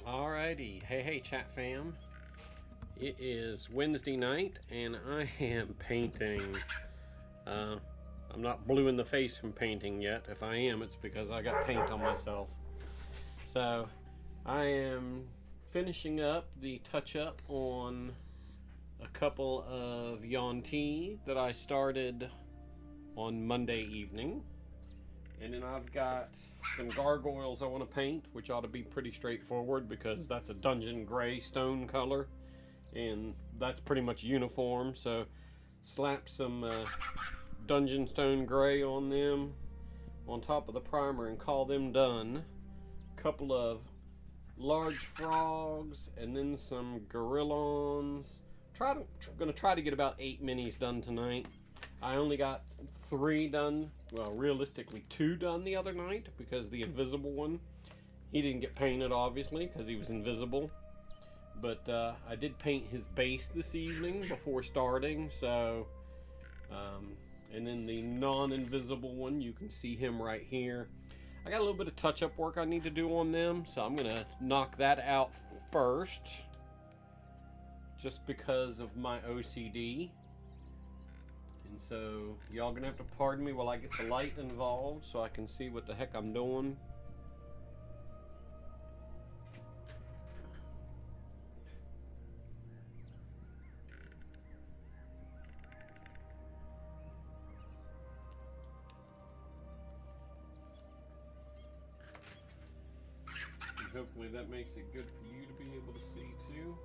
Alrighty, hey chat fam. It is Wednesday night and I am painting. I'm not blue in the face from painting yet. If I am, it's because I got paint on myself. So I am finishing up the touch-up on a couple of Yuan-ti that I started on Monday evening. And then I've got some gargoyles I want to paint, which ought to be pretty straightforward because that's a dungeon gray stone color and that's pretty much uniform. So slap some dungeon stone gray on them on top of the primer and call them done. Couple of large frogs and then some gorillons. Gonna try to get about 8 minis done tonight. I only got 3 done, well realistically 2 done the other night because the invisible one, he didn't get painted obviously because he was invisible. But I did paint his base this evening before starting, so and then the non-invisible one, you can see him right here. I got a little bit of touch-up work I need to do on them, so I'm gonna knock that out first just because of my OCD. And so y'all gonna have to pardon me while I get the light involved so I can see what the heck I'm doing. hopefully that makes it good for you to be able to see too.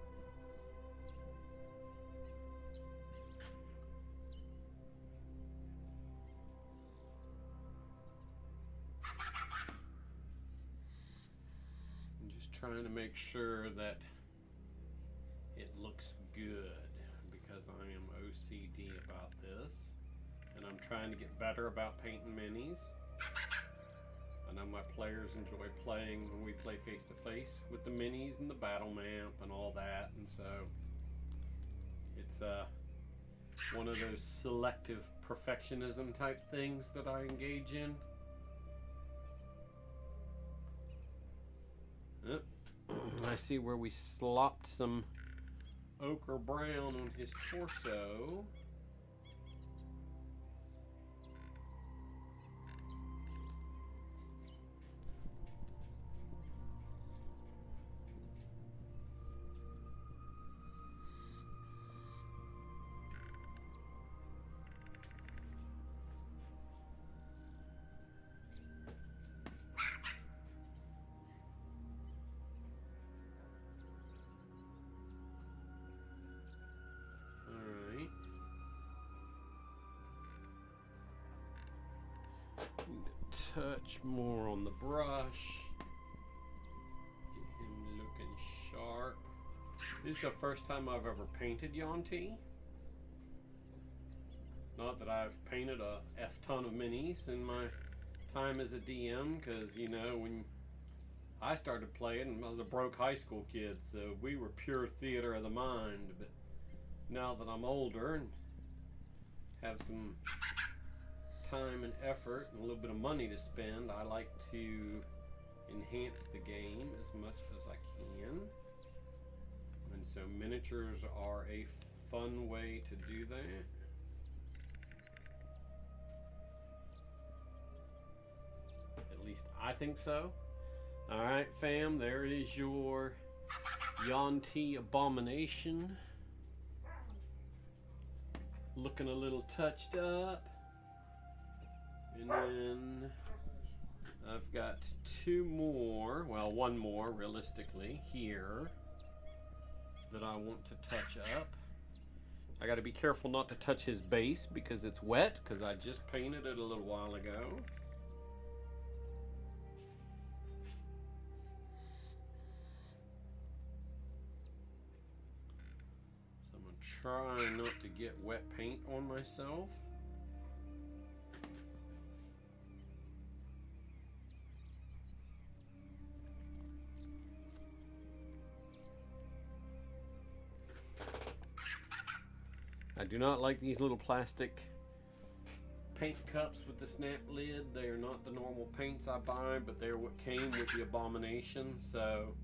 I'm just trying to make sure that it looks good because I am OCD about this, and I'm trying to get better about painting minis. I know my players enjoy playing when we play face to face with the minis and the battle map and all that, and so it's one of those selective perfectionism type things that I engage in. I see where we slopped some ochre brown on his torso. Touch more on the brush. Get him looking sharp. This is the first time I've ever painted Yuan-ti. Not that I've painted a F-ton of minis in my time as a DM, because, you know, when I started playing, I was a broke high school kid, so we were pure theater of the mind. But now that I'm older and have some time and effort and a little bit of money to spend, I like to enhance the game as much as I can, and so miniatures are a fun way to do that. At least I think so. Alright fam, there is your Yuan-ti abomination, looking a little touched up. And then I've got two more, well, one more realistically here that I want to touch up. I got to be careful not to touch his base because it's wet, because I just painted it a little while ago. So I'm going to try not to get wet paint on myself. I do not like these little plastic paint cups with the snap lid. They are not the normal paints I buy, but they're what came with the abomination, so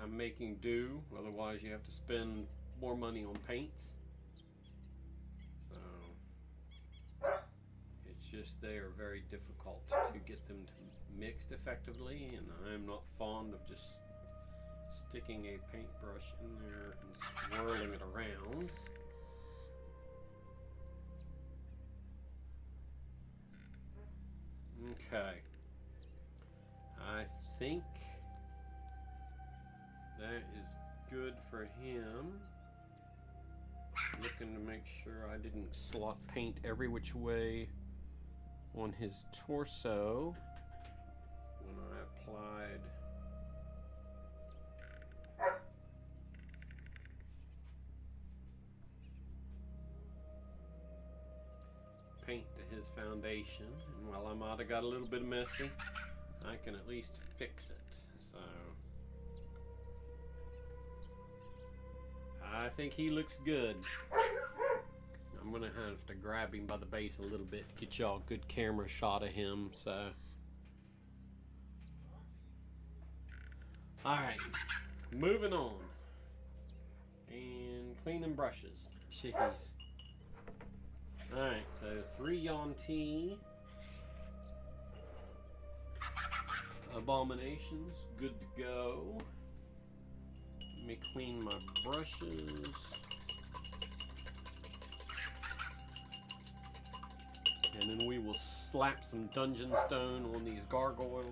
I'm making do. Otherwise you have to spend more money on paints. So it's just they are very difficult to get them to mixed effectively, and I'm not fond of just sticking a paintbrush in there and swirling it around. Okay, I think that is good for him. Looking to make sure I didn't slot paint every which way on his torso when I applied paint to his foundation, and while I might have got a little bit messy, I can at least fix it. So I think he looks good. I'm gonna have to grab him by the base a little bit, get y'all a good camera shot of him. So alright, moving on and cleaning brushes. Jeez. Alright, so 3 Yuan-ti abominations, good to go. Let me clean my brushes. And then we will slap some dungeon stone on these gargoyles,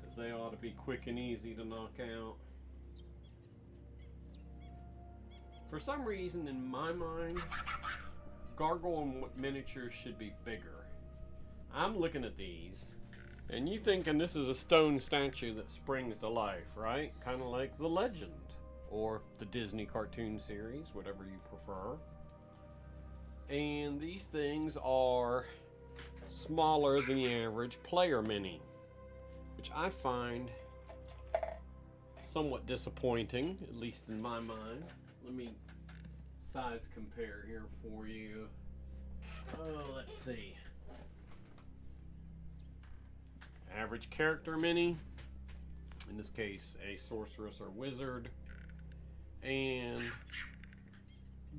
because They ought to be quick and easy to knock out. For some reason, in my mind, gargoyle miniatures should be bigger. I'm looking at these, and you thinking this is a stone statue that springs to life, right? Kind of like the Legend, or the Disney cartoon series, whatever you prefer. And these things are smaller than the average player mini, which I find somewhat disappointing, at least in my mind. Let me size compare here for you. Oh, let's see. Average character mini, in this case a sorceress or wizard, and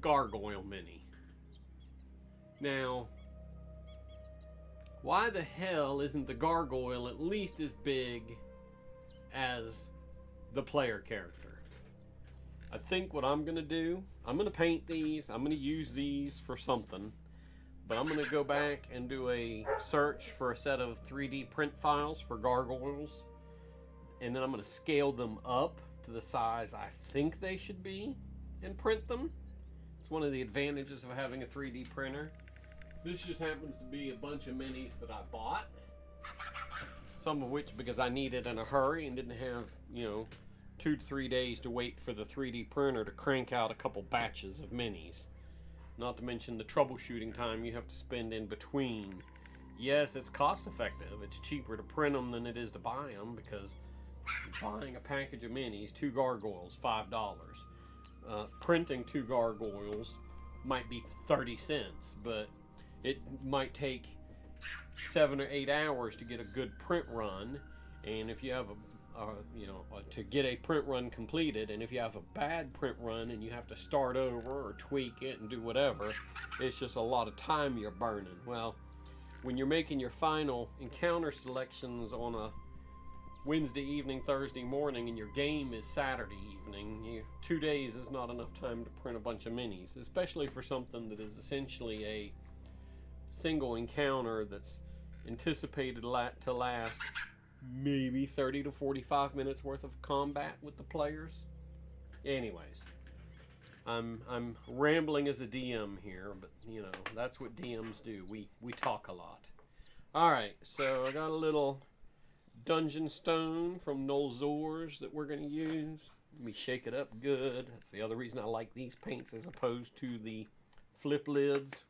gargoyle mini. Now, why the hell isn't the gargoyle at least as big as the player character? I think what I'm going to do, I'm going to paint these, I'm going to use these for something, but I'm going to go back and do a search for a set of 3D print files for gargoyles, and then I'm going to scale them up to the size I think they should be and print them. It's one of the advantages of having a 3D printer. This just happens to be a bunch of minis that I bought, some of which because I needed in a hurry and didn't have, 2 to 3 days to wait for the 3D printer to crank out a couple batches of minis. Not to mention the troubleshooting time you have to spend in between. Yes, it's cost effective. It's cheaper to print them than it is to buy them, because buying a package of minis, 2 gargoyles, $5. Printing 2 gargoyles might be 30 cents, but it might take 7 or 8 hours to get a good print run, and if you have to get a print run completed, and if you have a bad print run and you have to start over or tweak it and do whatever, it's just a lot of time you're burning. Well, when you're making your final encounter selections on a Wednesday evening, Thursday morning, and your game is Saturday evening, 2 days is not enough time to print a bunch of minis, especially for something that is essentially a single encounter that's anticipated to last maybe 30 to 45 minutes worth of combat with the players. Anyways, I'm rambling as a DM here, but that's what DMs do. We talk a lot. All right, so I got a little dungeon stone from Nolzor's that we're going to use. Let me shake it up good. That's the other reason I like these paints as opposed to the flip lids.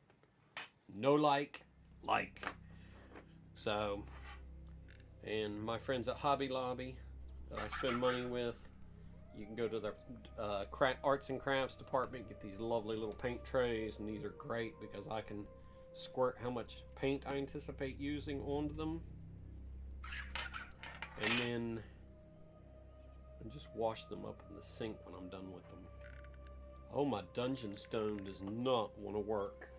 No like. So, and my friends at Hobby Lobby that I spend money with, you can go to their arts and crafts department, get these lovely little paint trays, and these are great because I can squirt how much paint I anticipate using onto them, and then just wash them up in the sink when I'm done with them. Oh, my dungeon stone does not want to work.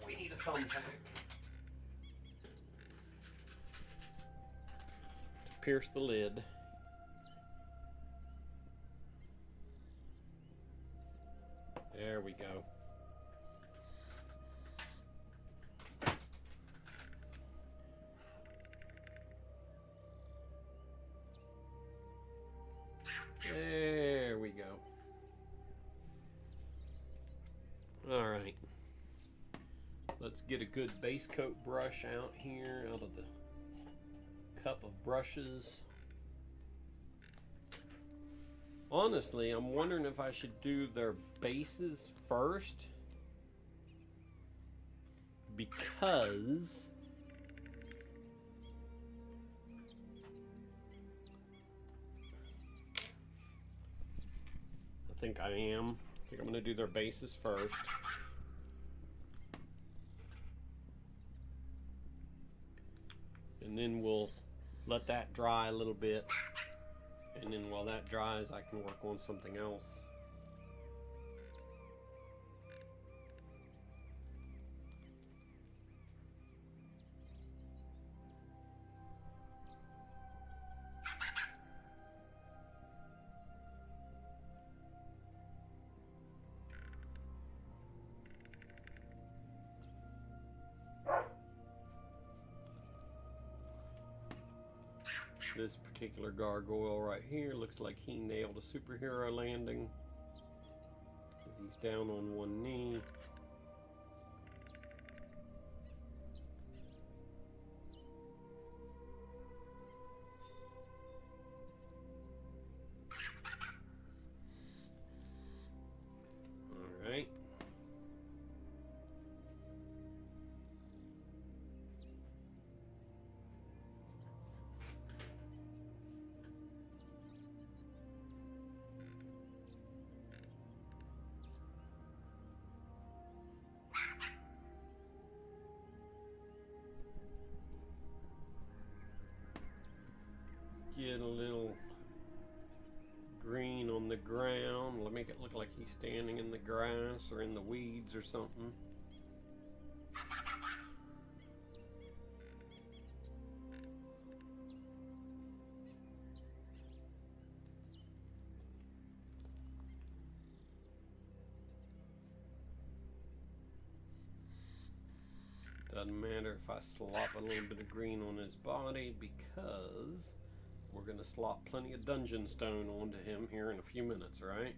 We need a thumbtack to pierce the lid. There we go. There we go. All right. Let's get a good base coat brush out here, out of the cup of brushes. Honestly, I'm wondering if I should do their bases first, because I think I'm going to do their bases first. And then we'll let that dry a little bit. And then while that dries, I can work on something else. This particular gargoyle right here looks like he nailed a superhero landing. He's down on one knee. All right. Get a little green on the ground. Let me make it look like he's standing in the grass or in the weeds or something. Doesn't matter if I slop a little bit of green on his body, because we're going to slop plenty of dungeon stone onto him here in a few minutes, right?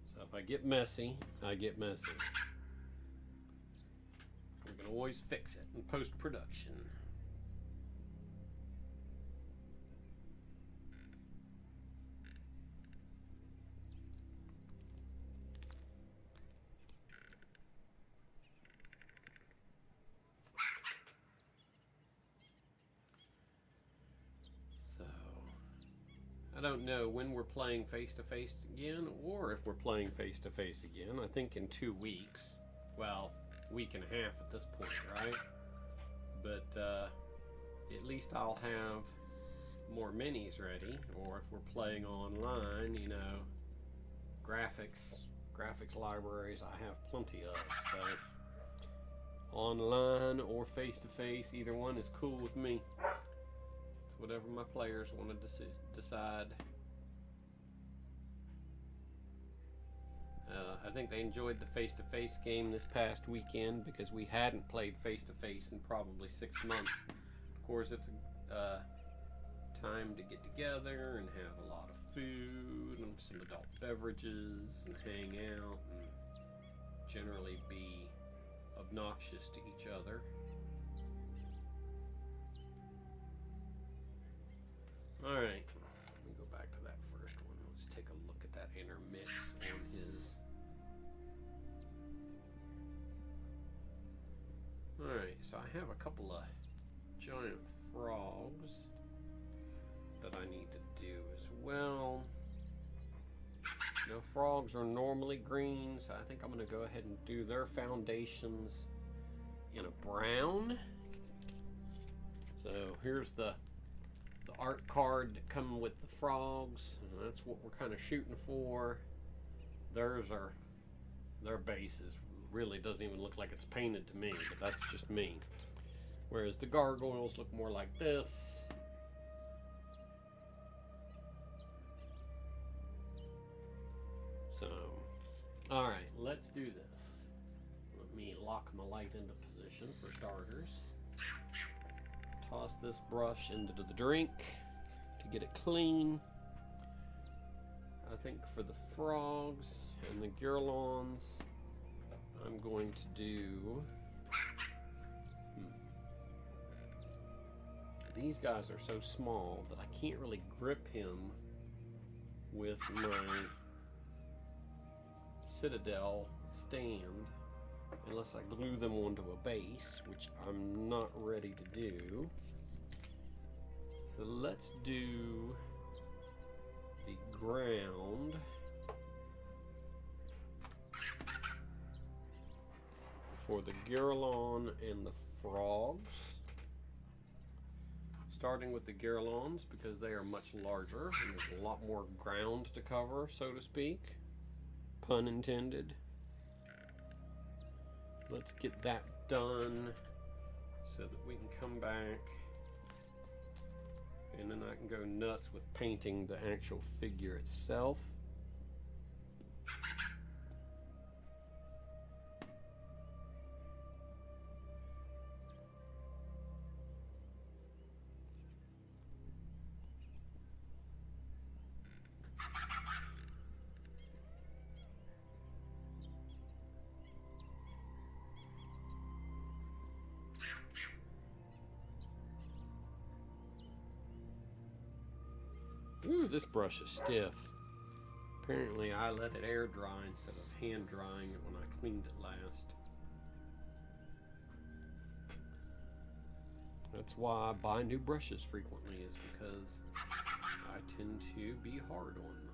So if I get messy, I get messy. We can always fix it in post-production. I don't know when we're playing face-to-face again, or if we're playing face-to-face again. I think in 2 weeks. Well, week and a half at this point, right? But at least I'll have more minis ready. Or if we're playing online, you know, graphics libraries I have plenty of. So online or face-to-face, either one is cool with me. Whatever my players want to decide. I think they enjoyed the face-to-face game this past weekend because we hadn't played face-to-face in probably 6 months. Of course, it's a time to get together and have a lot of food and some adult beverages and hang out and generally be obnoxious to each other. Alright, let me go back to that first one. Let's take a look at that intermix on his. Alright, so I have a couple of giant frogs that I need to do as well. You know, frogs are normally green, so I think I'm going to go ahead and do their foundations in a brown. So here's the art card that come with the frogs, and that's what we're kind of shooting for. Their bases really doesn't even look like it's painted to me, but that's just me. Whereas the gargoyles look more like this. So, alright, let's do this. Let me lock my light into position for starters. Toss this brush into the drink to get it clean. I think for the frogs and the girlons, I'm going to do these guys are so small that I can't really grip him with my Citadel stand unless I glue them onto a base, which I'm not ready to do. So let's do the ground for the Girlon and the frogs. Starting with the Girlons because they are much larger and there's a lot more ground to cover, so to speak. Pun intended. Let's get that done so that we can come back and then I can go nuts with painting the actual figure itself. this brush is stiff. Apparently I let it air dry instead of hand drying it when I cleaned it last. That's why I buy new brushes frequently, is because I tend to be hard on them.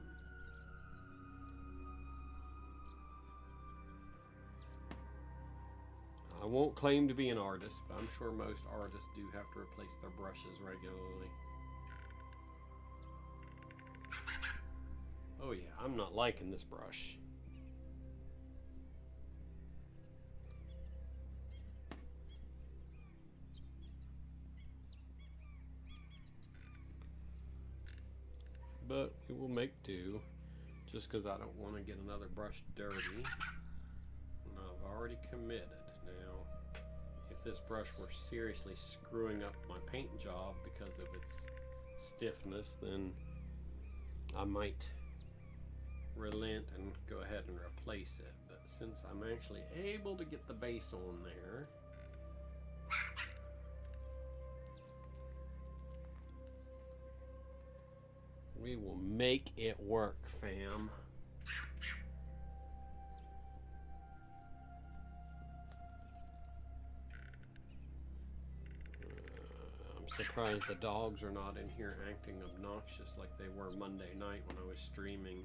I won't claim to be an artist, but I'm sure most artists do have to replace their brushes regularly. Oh yeah, I'm not liking this brush. But we will make do, just because I don't want to get another brush dirty. And I've already committed. Now, if this brush were seriously screwing up my paint job because of its stiffness, then I might relent and go ahead and replace it. But since I'm actually able to get the base on there, we will make it work, fam. I'm surprised the dogs are not in here acting obnoxious like they were Monday night when I was streaming.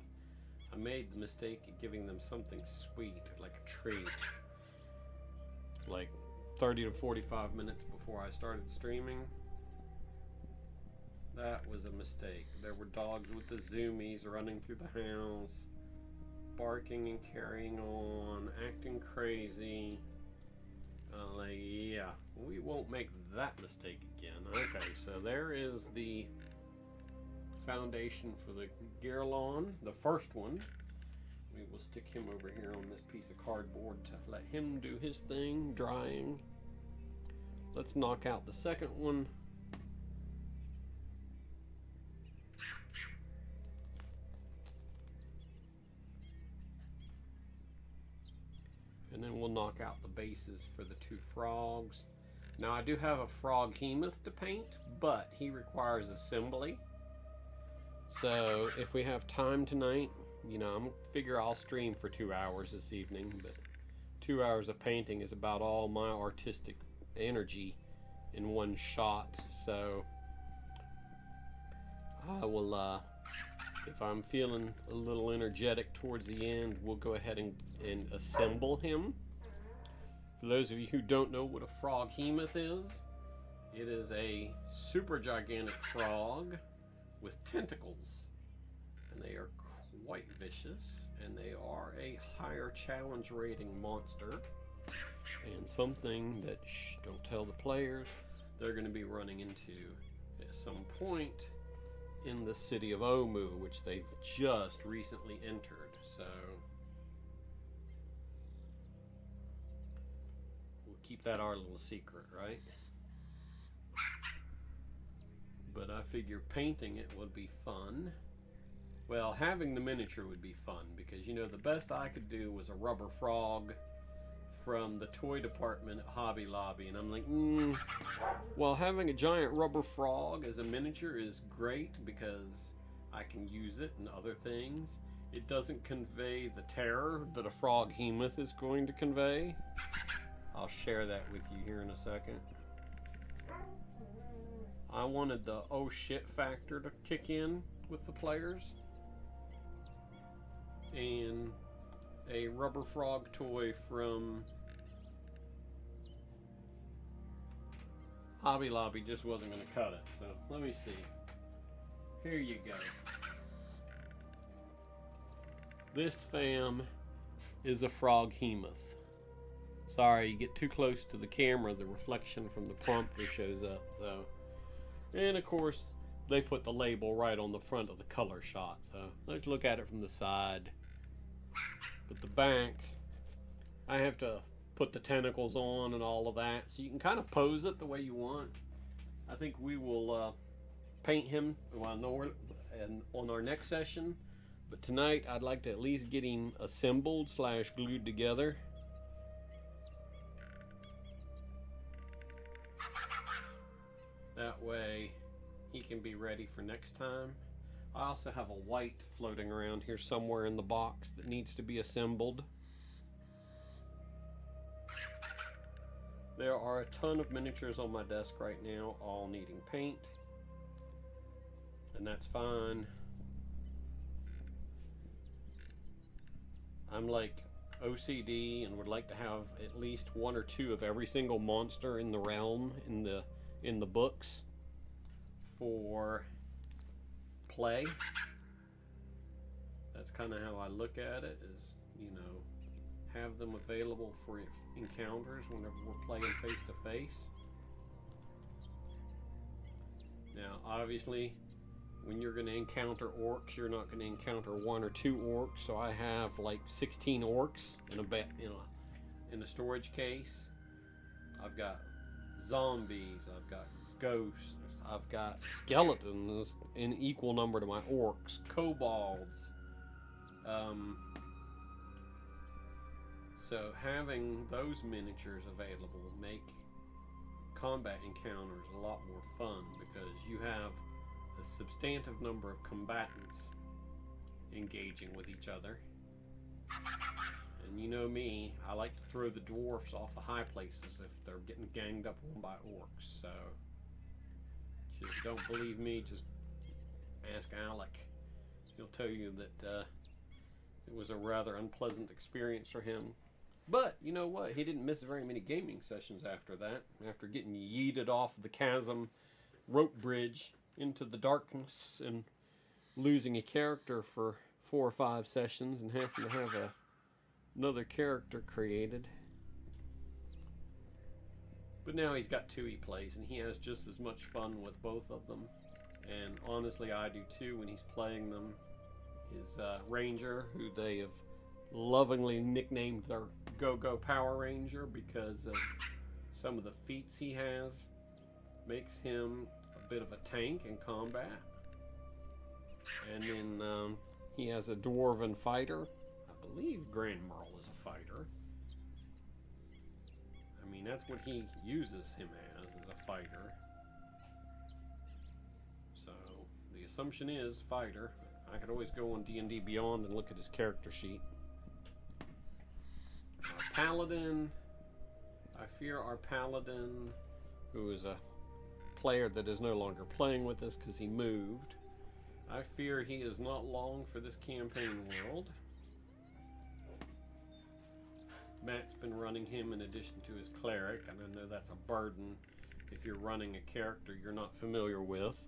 I made the mistake of giving them something sweet, like a treat, like 30 to 45 minutes before I started streaming. That was a mistake. There were dogs with the zoomies running through the house, barking and carrying on, acting crazy. Yeah, we won't make that mistake again. Okay, so there is the foundation for the Guerlain, the first one. We will stick him over here on this piece of cardboard to let him do his thing, drying. Let's knock out the second one. And then we'll knock out the bases for the two frogs. Now I do have a frog hemoth to paint, but he requires assembly. So if we have time tonight, you know, I'm figure I'll stream for 2 hours this evening, but 2 hours of painting is about all my artistic energy in one shot. So I will, if I'm feeling a little energetic towards the end, we'll go ahead and assemble him. For those of you who don't know what a frog hemoth is, it is a super gigantic frog with tentacles, and they are quite vicious, and they are a higher challenge rating monster, and something that, don't tell the players, they're going to be running into at some point in the city of Omu, which they've just recently entered. So we'll keep that our little secret, right? But I figure painting it would be fun. Well, having the miniature would be fun, because, you know, the best I could do was a rubber frog from the toy department at Hobby Lobby, and I'm like, well, having a giant rubber frog as a miniature is great because I can use it in other things. It doesn't convey the terror that a frog hemoth is going to convey. I'll share that with you here in a second. I wanted the oh shit factor to kick in with the players, and a rubber frog toy from Hobby Lobby just wasn't going to cut it. So let me see. Here you go. This, fam, is a frog hemoth. Sorry, you get too close to the camera, the reflection from the prompter shows up. So, and of course, they put the label right on the front of the color shot. So let's look at it from the side. But the back, I have to put the tentacles on and all of that, so you can kind of pose it the way you want. I think we will paint him on our next session, but tonight I'd like to at least get him assembled / glued together. That way he can be ready for next time. I also have a white floating around here somewhere in the box that needs to be assembled. There are a ton of miniatures on my desk right now, all needing paint. And that's fine. I'm like OCD and would like to have at least one or two of every single monster in the realm in the books for play. That's kind of how I look at it, is, you know, have them available for encounters whenever we're playing face to face. Now obviously when you're going to encounter orcs, you're not going to encounter one or two orcs, so I have like 16 orcs in a storage case. I've got zombies, I've got ghosts, I've got skeletons in equal number to my orcs, kobolds. So having those miniatures available make combat encounters a lot more fun, because you have a substantive number of combatants engaging with each other. And you know me, I like to throw the dwarfs off the high places if they're getting ganged up on by orcs. So if you don't believe me, just ask Alec. He'll tell you that it was a rather unpleasant experience for him. But you know what? He didn't miss very many gaming sessions after that. After getting yeeted off the chasm rope bridge into the darkness and losing a character for 4 or 5 sessions and having to have another character created. But now he's got 2 he plays, and he has just as much fun with both of them. And honestly, I do too when he's playing them. His Ranger, who they have lovingly nicknamed their Go-Go Power Ranger because of some of the feats he has, makes him a bit of a tank in combat. And then he has a Dwarven Fighter. I believe Grand Merle is a fighter. I mean, that's what he uses him as a fighter. So the assumption is fighter. I could always go on D&D Beyond and look at his character sheet. Our Paladin. I fear our Paladin, who is a player that is no longer playing with us because he moved. I fear he is not long for this campaign world. Matt's been running him in addition to his cleric, and I know that's a burden if you're running a character you're not familiar with.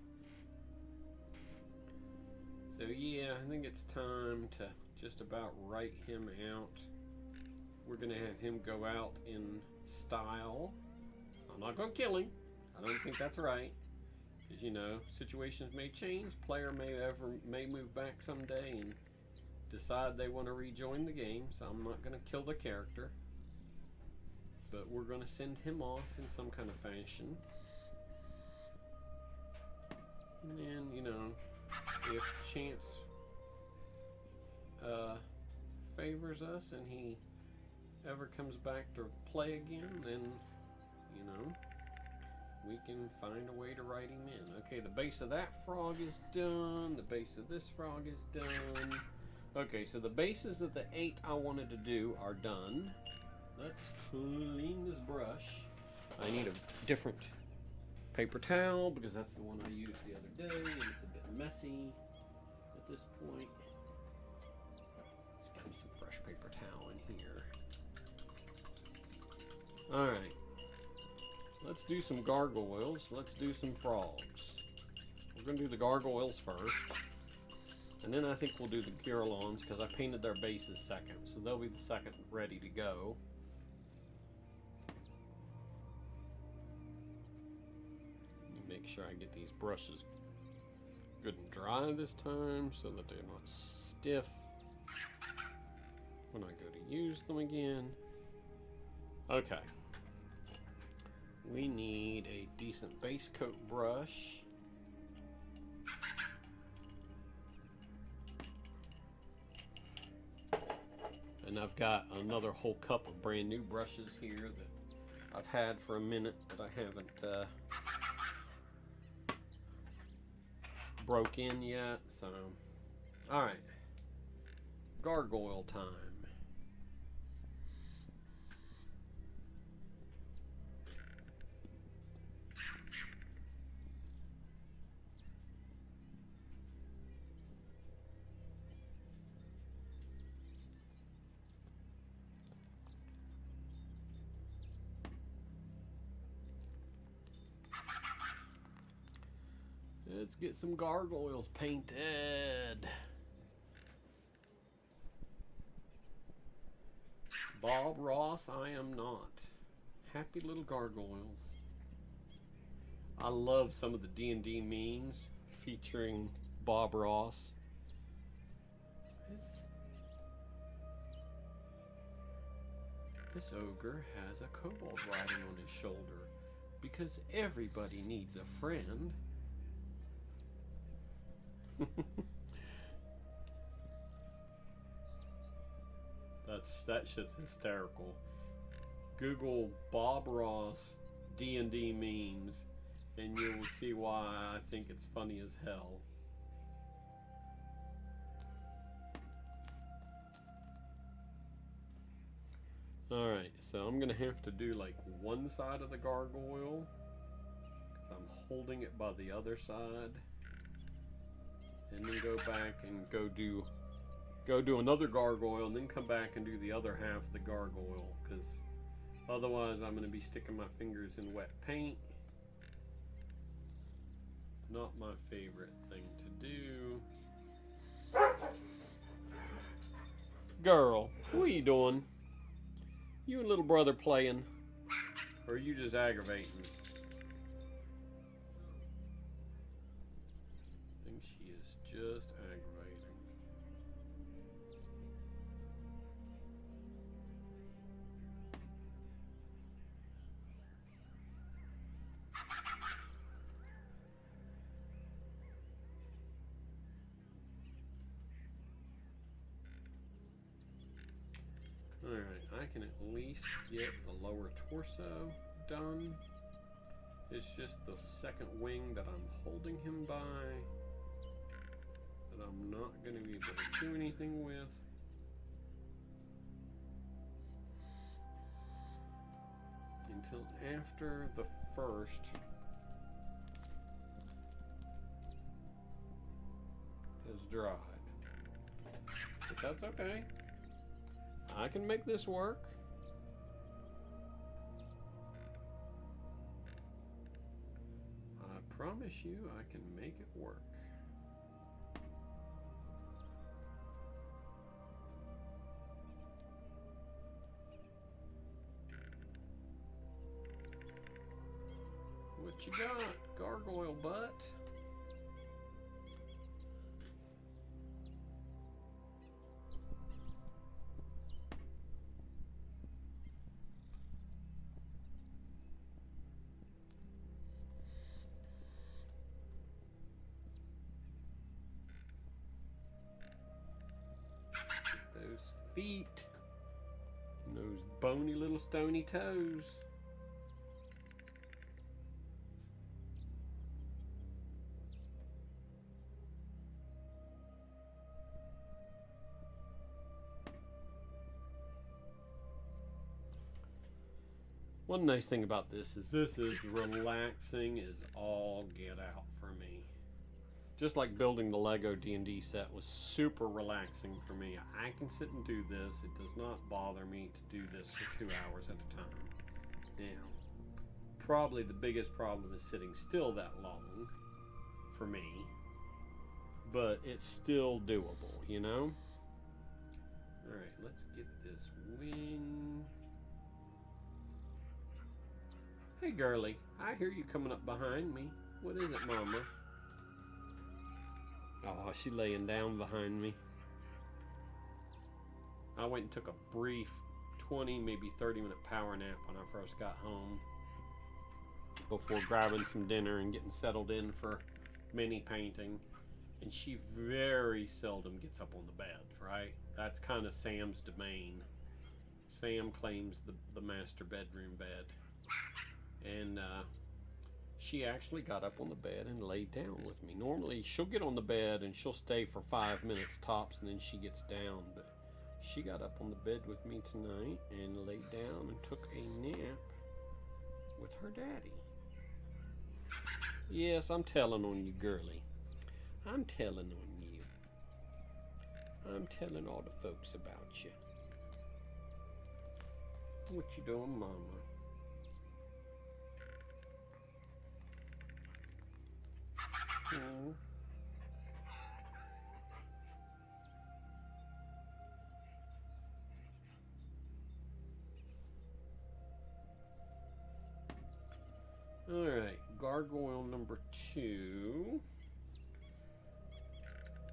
So yeah, I think it's time to just about write him out. We're going to have him go out in style. I'm not going to kill him. I don't think that's right. Because, you know, situations may change. Player may move back someday and decide they want to rejoin the game. So I'm not going to kill the character. But we're going to send him off in some kind of fashion. And then, you know, if chance favors us and he ever comes back to play again, then, you know, we can find a way to write him in. Okay, the base of that frog is done. The base of this frog is done. Okay, so the bases of the 8 I wanted to do are done. Let's clean this brush. I need a different paper towel because that's the one I used the other day, and it's a bit messy at this point. Let's get me some fresh paper towel in here. Alright. Let's do some gargoyles. Let's do some frogs. We're going to do the gargoyles first. And then I think we'll do the Girolons because I painted their bases second. So they'll be the second ready to go. Make sure I get these brushes good and dry this time so that they're not stiff when I go to use them again. Okay. We need a decent base coat brush. And I've got another whole cup of brand new brushes here that I've had for a minute that I haven't broke in yet, so. Alright. Gargoyle time. Let's get some gargoyles painted. Bob Ross, I am not. Happy little gargoyles. I love some of the D&D memes featuring Bob Ross. This ogre has a kobold riding on his shoulder because everybody needs a friend. That shit's hysterical. Google Bob Ross D&D memes and you will see why I think it's funny as hell. Alright, so I'm gonna have to do like one side of the gargoyle because I'm holding it by the other side. And then go back and go do another gargoyle and then come back and do the other half of the gargoyle, because otherwise I'm going to be sticking my fingers in wet paint. Not my favorite thing to do. Girl, what are you doing? You and little brother playing? Or are you just aggravating? Just aggravating. Alright, I can at least get the lower torso done. It's just the second wing that I'm holding him by that I'm not going to be able to do anything with. Until after the first has dried. But that's okay. I can make this work. I promise you I can make it work. What you got, gargoyle butt? Get those feet and those bony little stony toes. One nice thing about this is relaxing as all get out for me. Just like building the Lego D&D set was super relaxing for me. I can sit and do this. It does not bother me to do this for 2 hours at a time. Now, probably the biggest problem is sitting still that long for me, but it's still doable, you know? Alright, let's get this wing. Hey girlie, I hear you coming up behind me. What is it, mama? Oh, she's laying down behind me. I went and took a brief 20, maybe 30-minute power nap when I first got home before grabbing some dinner and getting settled in for mini painting. And she very seldom gets up on the bed, right? That's kind of Sam's domain. Sam claims the master bedroom bed. And she actually got up on the bed and laid down with me. Normally she'll get on the bed and she'll stay for 5 minutes tops and then she gets down, but she got up on the bed with me tonight and laid down and took a nap with her daddy. Yes, I'm telling on you, girly. I'm telling on you. I'm telling all the folks about you. What you doing, mama? Hmm? Alright, gargoyle number 2.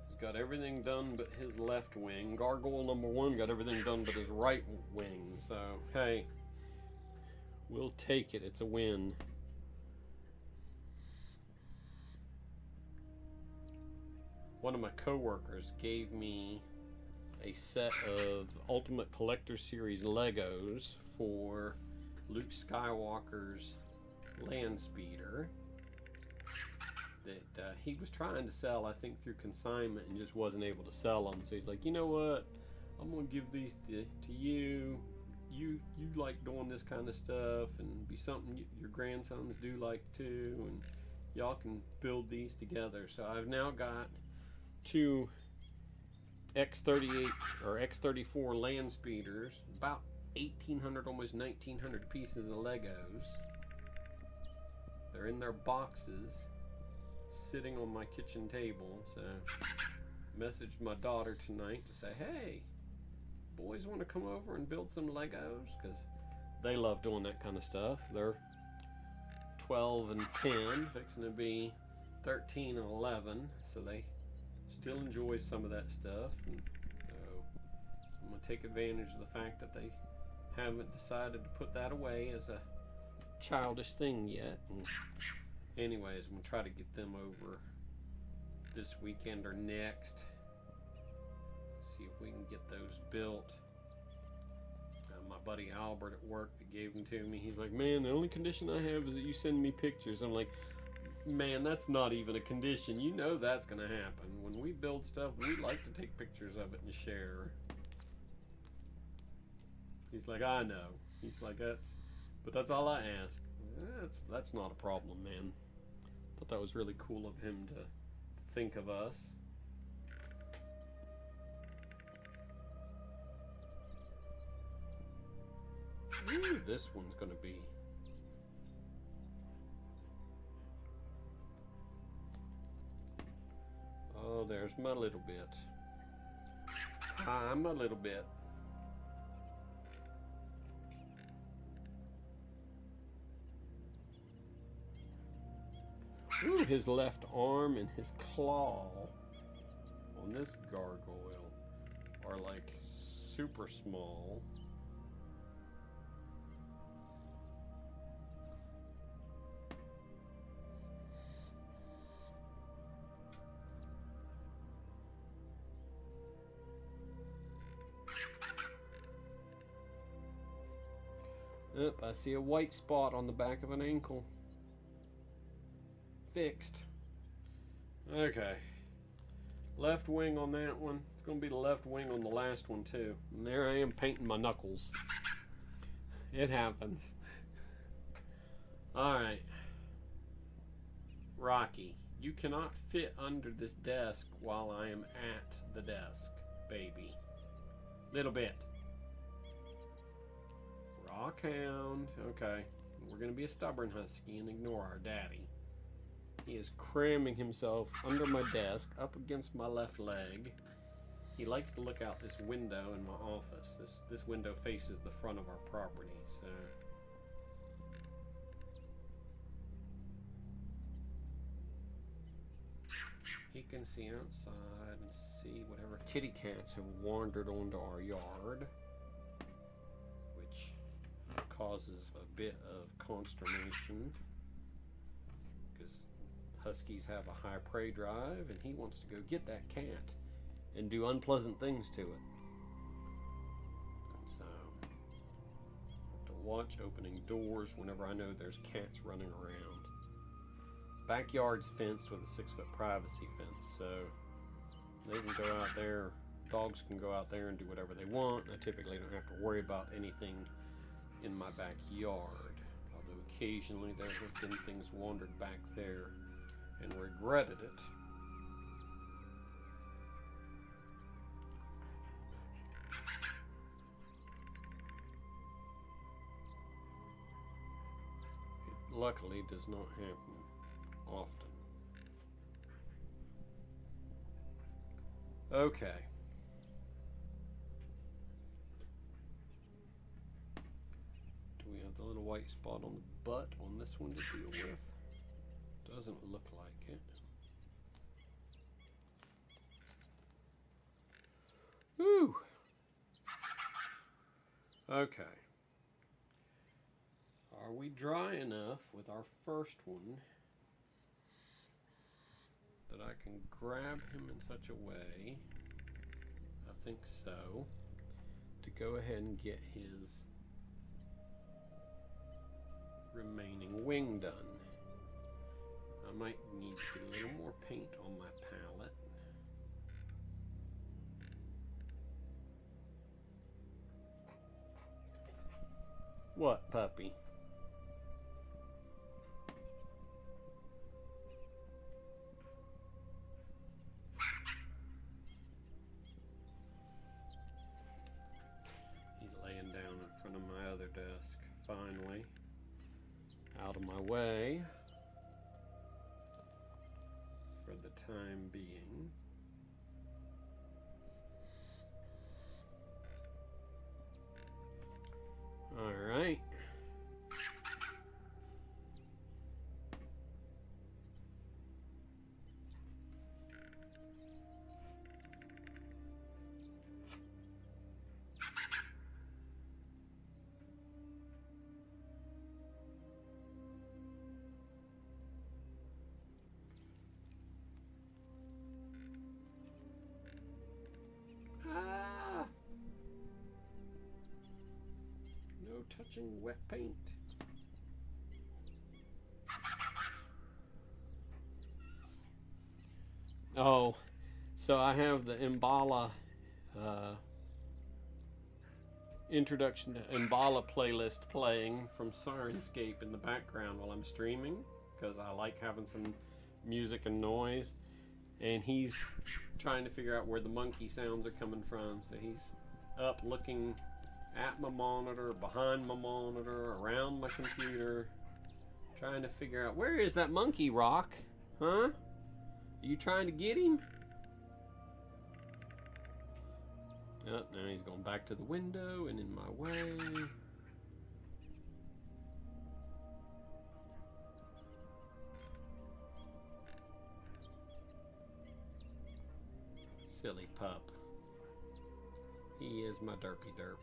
He's got everything done but his left wing. Gargoyle number 1 got everything done but his right wing. So, hey, we'll take it. It's a win. One of my coworkers gave me a set of Ultimate Collector Series Legos for Luke Skywalker's land speeder that he was trying to sell, I think, through consignment and just wasn't able to sell them. So he's like, you know what? I'm gonna give these to you. You like doing this kind of stuff, and be something your grandsons do like too, and y'all can build these together. So I've now got 2 X38 or X34 land speeders, about 1,800, almost 1,900 pieces of Legos. They're in their boxes, sitting on my kitchen table. So messaged my daughter tonight to say, hey, boys want to come over and build some Legos, because they love doing that kind of stuff. They're 12 and 10, fixing to be 13 and 11, so they still enjoy some of that stuff. And so I'm going to take advantage of the fact that they haven't decided to put that away as a childish thing yet. And anyways, I'm going to try to get them over this weekend or next. See if we can get those built. My buddy Albert at work that gave them to me, he's like, man, the only condition I have is that you send me pictures. I'm like, man, that's not even a condition. You know that's going to happen. When we build stuff, we like to take pictures of it and share. He's like, I know. He's like, that's all I ask. That's not a problem, man. Thought that was really cool of him to think of us. Ooh, this one's gonna be. Oh, there's my little bit. I'm a little bit. Ooh, his left arm and his claw on this gargoyle are like super small. Yep, I see a white spot on the back of an ankle. Fixed. Okay. Left wing on that one. It's going to be the left wing on the last one too. And there I am painting my knuckles. It happens. Alright. Rocky, you cannot fit under this desk while I am at the desk, baby. Little bit. Rockhound. Okay. We're going to be a stubborn husky and ignore our daddy. He is cramming himself under my desk, up against my left leg. He likes to look out this window in my office. This window faces the front of our property, so... He can see outside and see whatever kitty cats have wandered onto our yard, which causes a bit of consternation, because huskies have a high prey drive and he wants to go get that cat and do unpleasant things to it. And so I have to watch opening doors whenever I know there's cats running around. backyard's fenced with a 6-foot privacy fence, so they can go out there, dogs can go out there and do whatever they want. I typically don't have to worry about anything in my backyard, although occasionally there have been things wandered back there and regretted it. It luckily does not happen often. Okay. Do we have the little white spot on the butt on this one to deal with? Doesn't look like it. Whew. Okay. Are we dry enough with our first one that I can grab him in such a way, I think so, to go ahead and get his remaining wing done? I might need to get a little more paint on my palette. What, puppy? He's laying down in front of my other desk, finally. Out of my way for the time being. All right. Touching wet paint. Oh, so I have the Mbala introduction to Mbala playlist playing from Sirenscape in the background while I'm streaming, because I like having some music and noise, and he's trying to figure out where the monkey sounds are coming from, so he's up looking at my monitor, behind my monitor, around my computer, trying to figure out, where is that monkey, Rock? Huh? Are you trying to get him? Oh, now he's going back to the window and in my way. Silly pup. He is my derpy derp.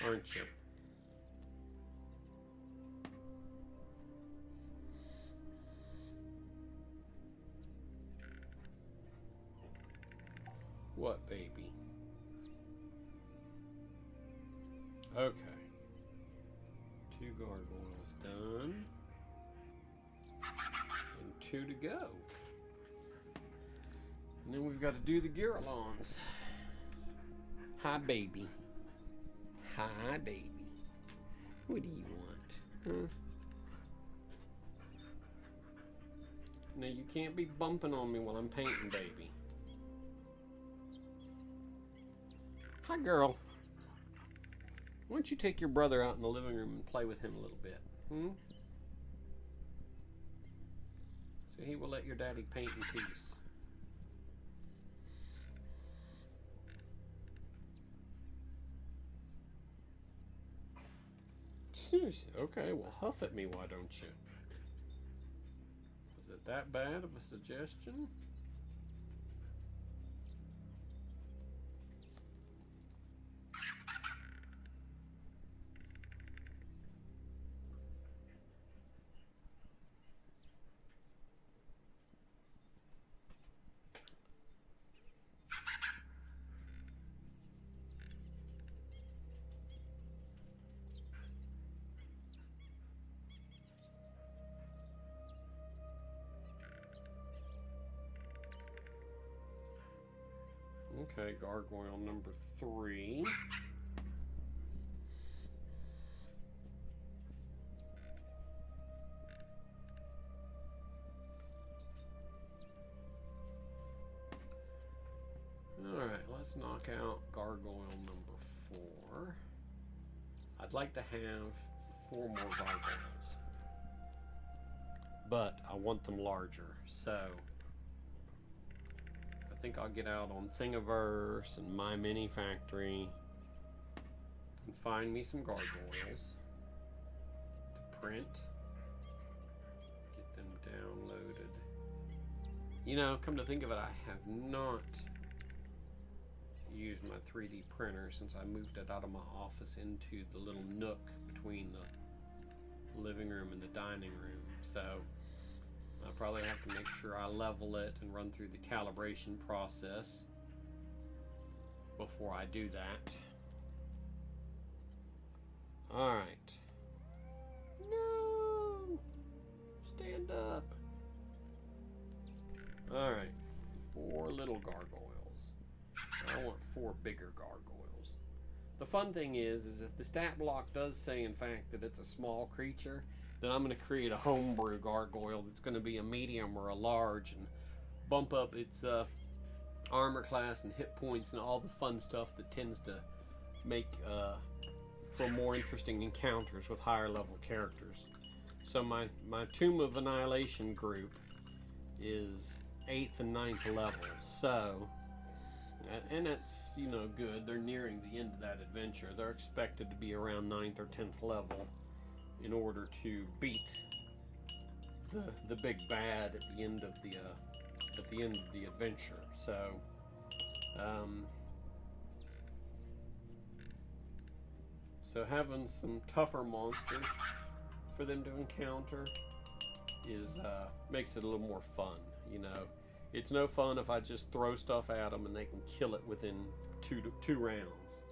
Aren't you? What, baby? Okay. 2 gargoyles done. And 2 to go. And then we've got to do the Giralons. Hi, baby. Hi, baby. What do you want? Huh? Now, you can't be bumping on me while I'm painting, baby. Hi, girl. Why don't you take your brother out in the living room and play with him a little bit? So he will let your daddy paint in peace. Okay, well, huff at me, why don't you? Was it that bad of a suggestion? Okay, gargoyle number 3. Alright, let's knock out gargoyle number 4. I'd like to have 4 more gargoyles, but I want them larger, so I think I'll get out on Thingiverse and My Mini Factory and find me some gargoyles to print, get them downloaded. You know, come to think of it, I have not used my 3D printer since I moved it out of my office into the little nook between the living room and the dining room. So I probably have to make sure I level it and run through the calibration process before I do that. Alright. No! Stand up. Alright. 4 little gargoyles. I want 4 bigger gargoyles. The fun thing is if the stat block does say, in fact, that it's a small creature, then I'm going to create a homebrew gargoyle that's going to be a medium or a large and bump up its armor class and hit points and all the fun stuff that tends to make for more interesting encounters with higher level characters. So my Tomb of Annihilation group is 8th and 9th level. So, and that's, you know, good. They're nearing the end of that adventure. They're expected to be around 9th or 10th level in order to beat the big bad at the end of the adventure. So, so having some tougher monsters for them to encounter is makes it a little more fun. You know, it's no fun if I just throw stuff at them and they can kill it within two rounds.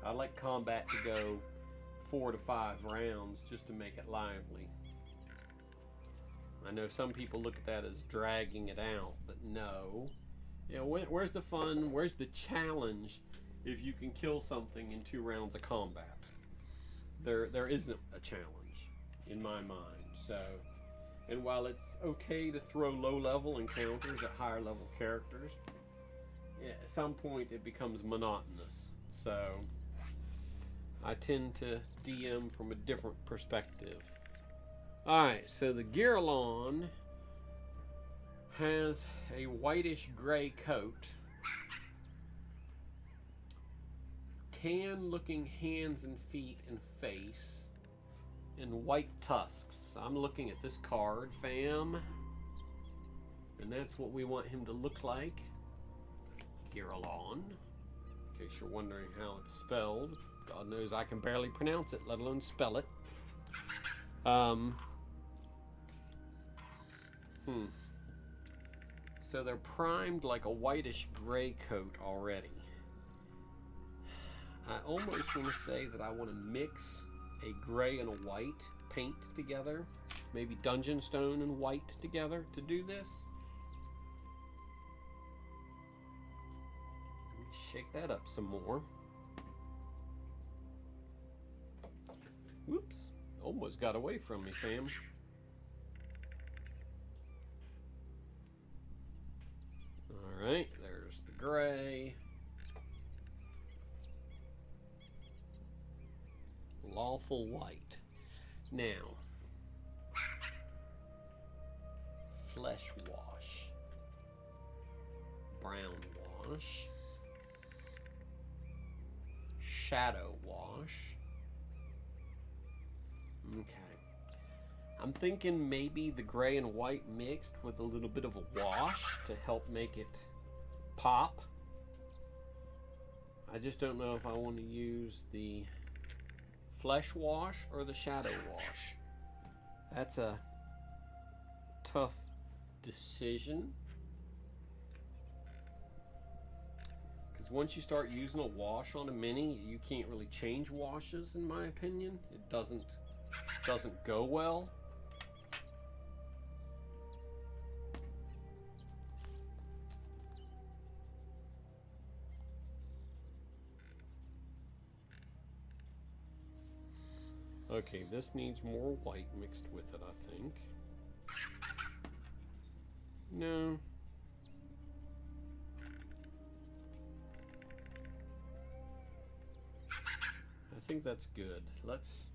I like combat to go 4 to 5 rounds just to make it lively. I know some people look at that as dragging it out, but no. You know, where's the fun? Where's the challenge if you can kill something in 2 rounds of combat? There isn't a challenge in my mind. So, and while it's okay to throw low-level encounters at higher-level characters, at some point it becomes monotonous. So I tend to DM from a different perspective. Alright, so the Giralon has a whitish gray coat, tan looking hands and feet and face, and white tusks. I'm looking at this card, fam, and that's what we want him to look like. Giralon, in case you're wondering how it's spelled. God knows I can barely pronounce it, let alone spell it. So they're primed like a whitish gray coat already. I almost want to say that I want to mix a gray and a white paint together. Maybe Dungeon Stone and white together to do this. Let me shake that up some more. Whoops, almost got away from me, fam. Alright, there's the gray. Lawful white. Now, flesh wash, brown wash, shadow wash. Okay. I'm thinking maybe the gray and white mixed with a little bit of a wash to help make it pop. I just don't know if I want to use the flesh wash or the shadow wash. That's a tough decision, because once you start using a wash on a mini, you can't really change washes, in my opinion. It doesn't go well. Okay, this needs more white mixed with it, I think. No. I think that's good. Let's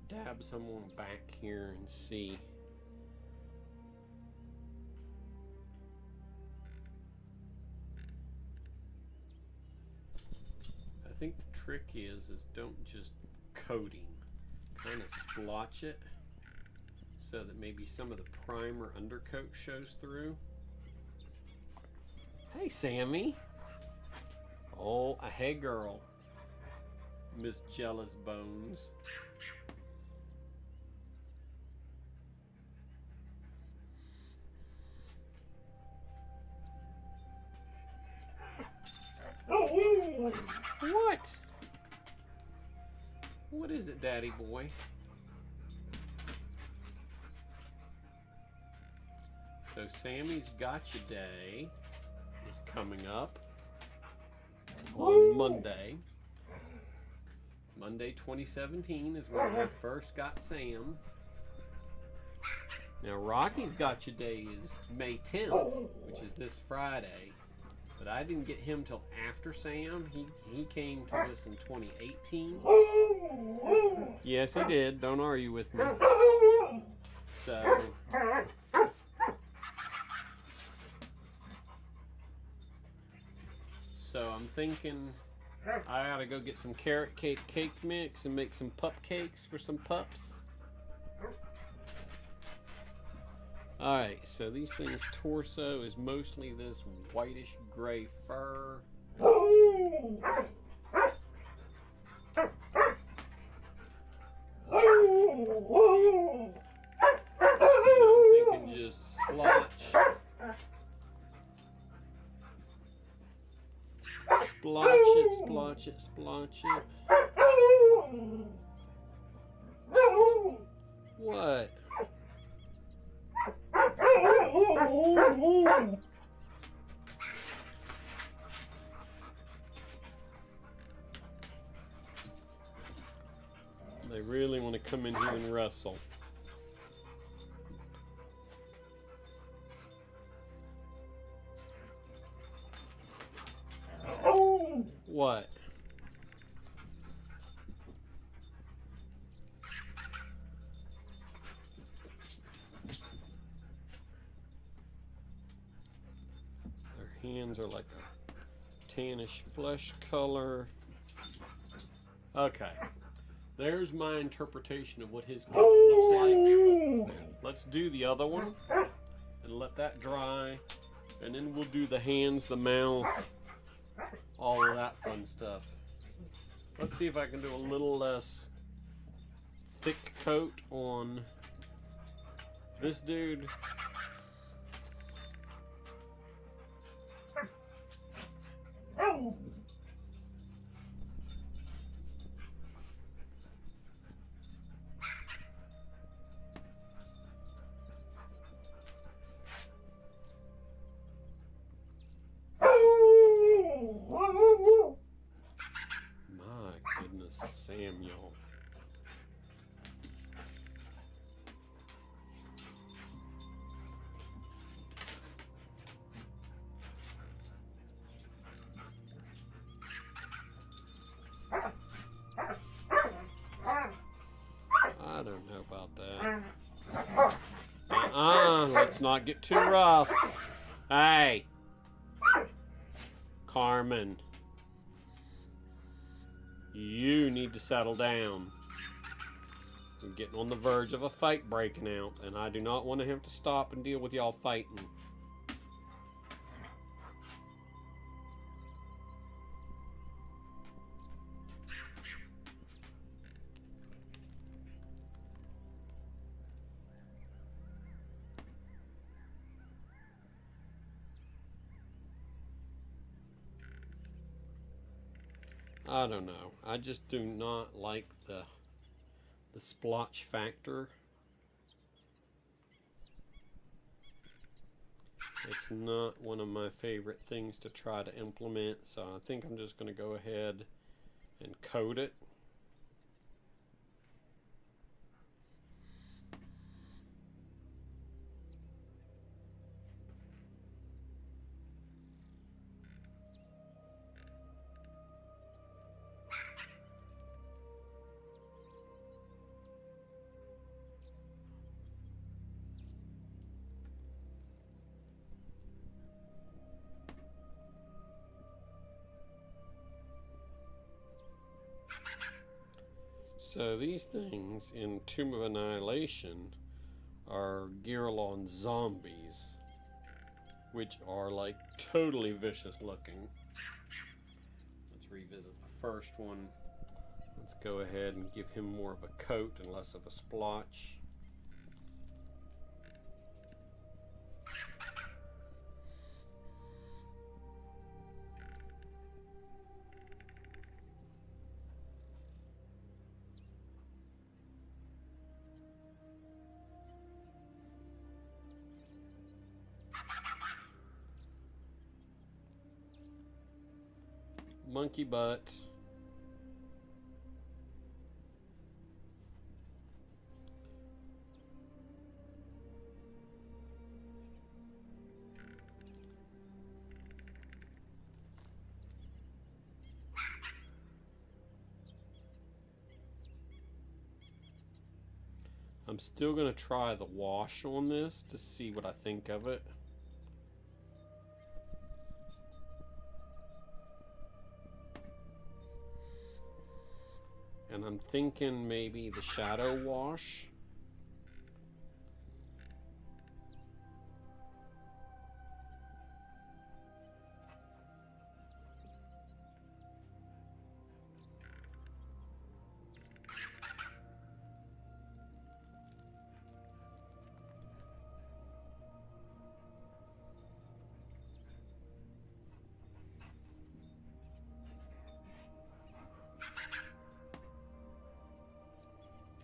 dab someone back here and see. I think the trick is don't just coating. Kind of splotch it so that maybe some of the primer undercoat shows through. Hey, Sammy. Oh, hey, girl. Miss Jealous Bones. What? What is it, Daddy boy? So Sammy's Gotcha Day is coming up on Monday. Monday 2017 is when I first got Sam. Now Rocky's Gotcha Day is May 10th, which is this Friday. But I didn't get him till after Sam. He came to us in 2018. Yes, he did. Don't argue with me. So I'm thinking I ought to go get some carrot cake mix and make some pup cakes for some pups. Alright, so these things' torso is mostly this whitish gray fur. I'm thinking just splotch. Splotch it. What? They really want to come in here and wrestle. What? Their hands are like a tannish flesh color. Okay. There's my interpretation of what his coat looks like. Let's do the other one and let that dry. And then we'll do the hands, the mouth, all of that fun stuff. Let's see if I can do a little less thick coat on this dude. Samuel. I don't know about that. Let's not get too rough. Hey, Carmen. You need to settle down. We're getting on the verge of a fight breaking out, and I do not want to have to stop and deal with y'all fighting. I don't know. I just do not like the splotch factor. It's not one of my favorite things to try to implement, so I think I'm just going to go ahead and coat it. So these things in Tomb of Annihilation are Giralon zombies, which are like totally vicious looking. Let's revisit the first one. Let's go ahead and give him more of a coat and less of a splotch. Monkey butt. I'm still going to try the wash on this to see what I think of it. And I'm thinking maybe the shadow wash.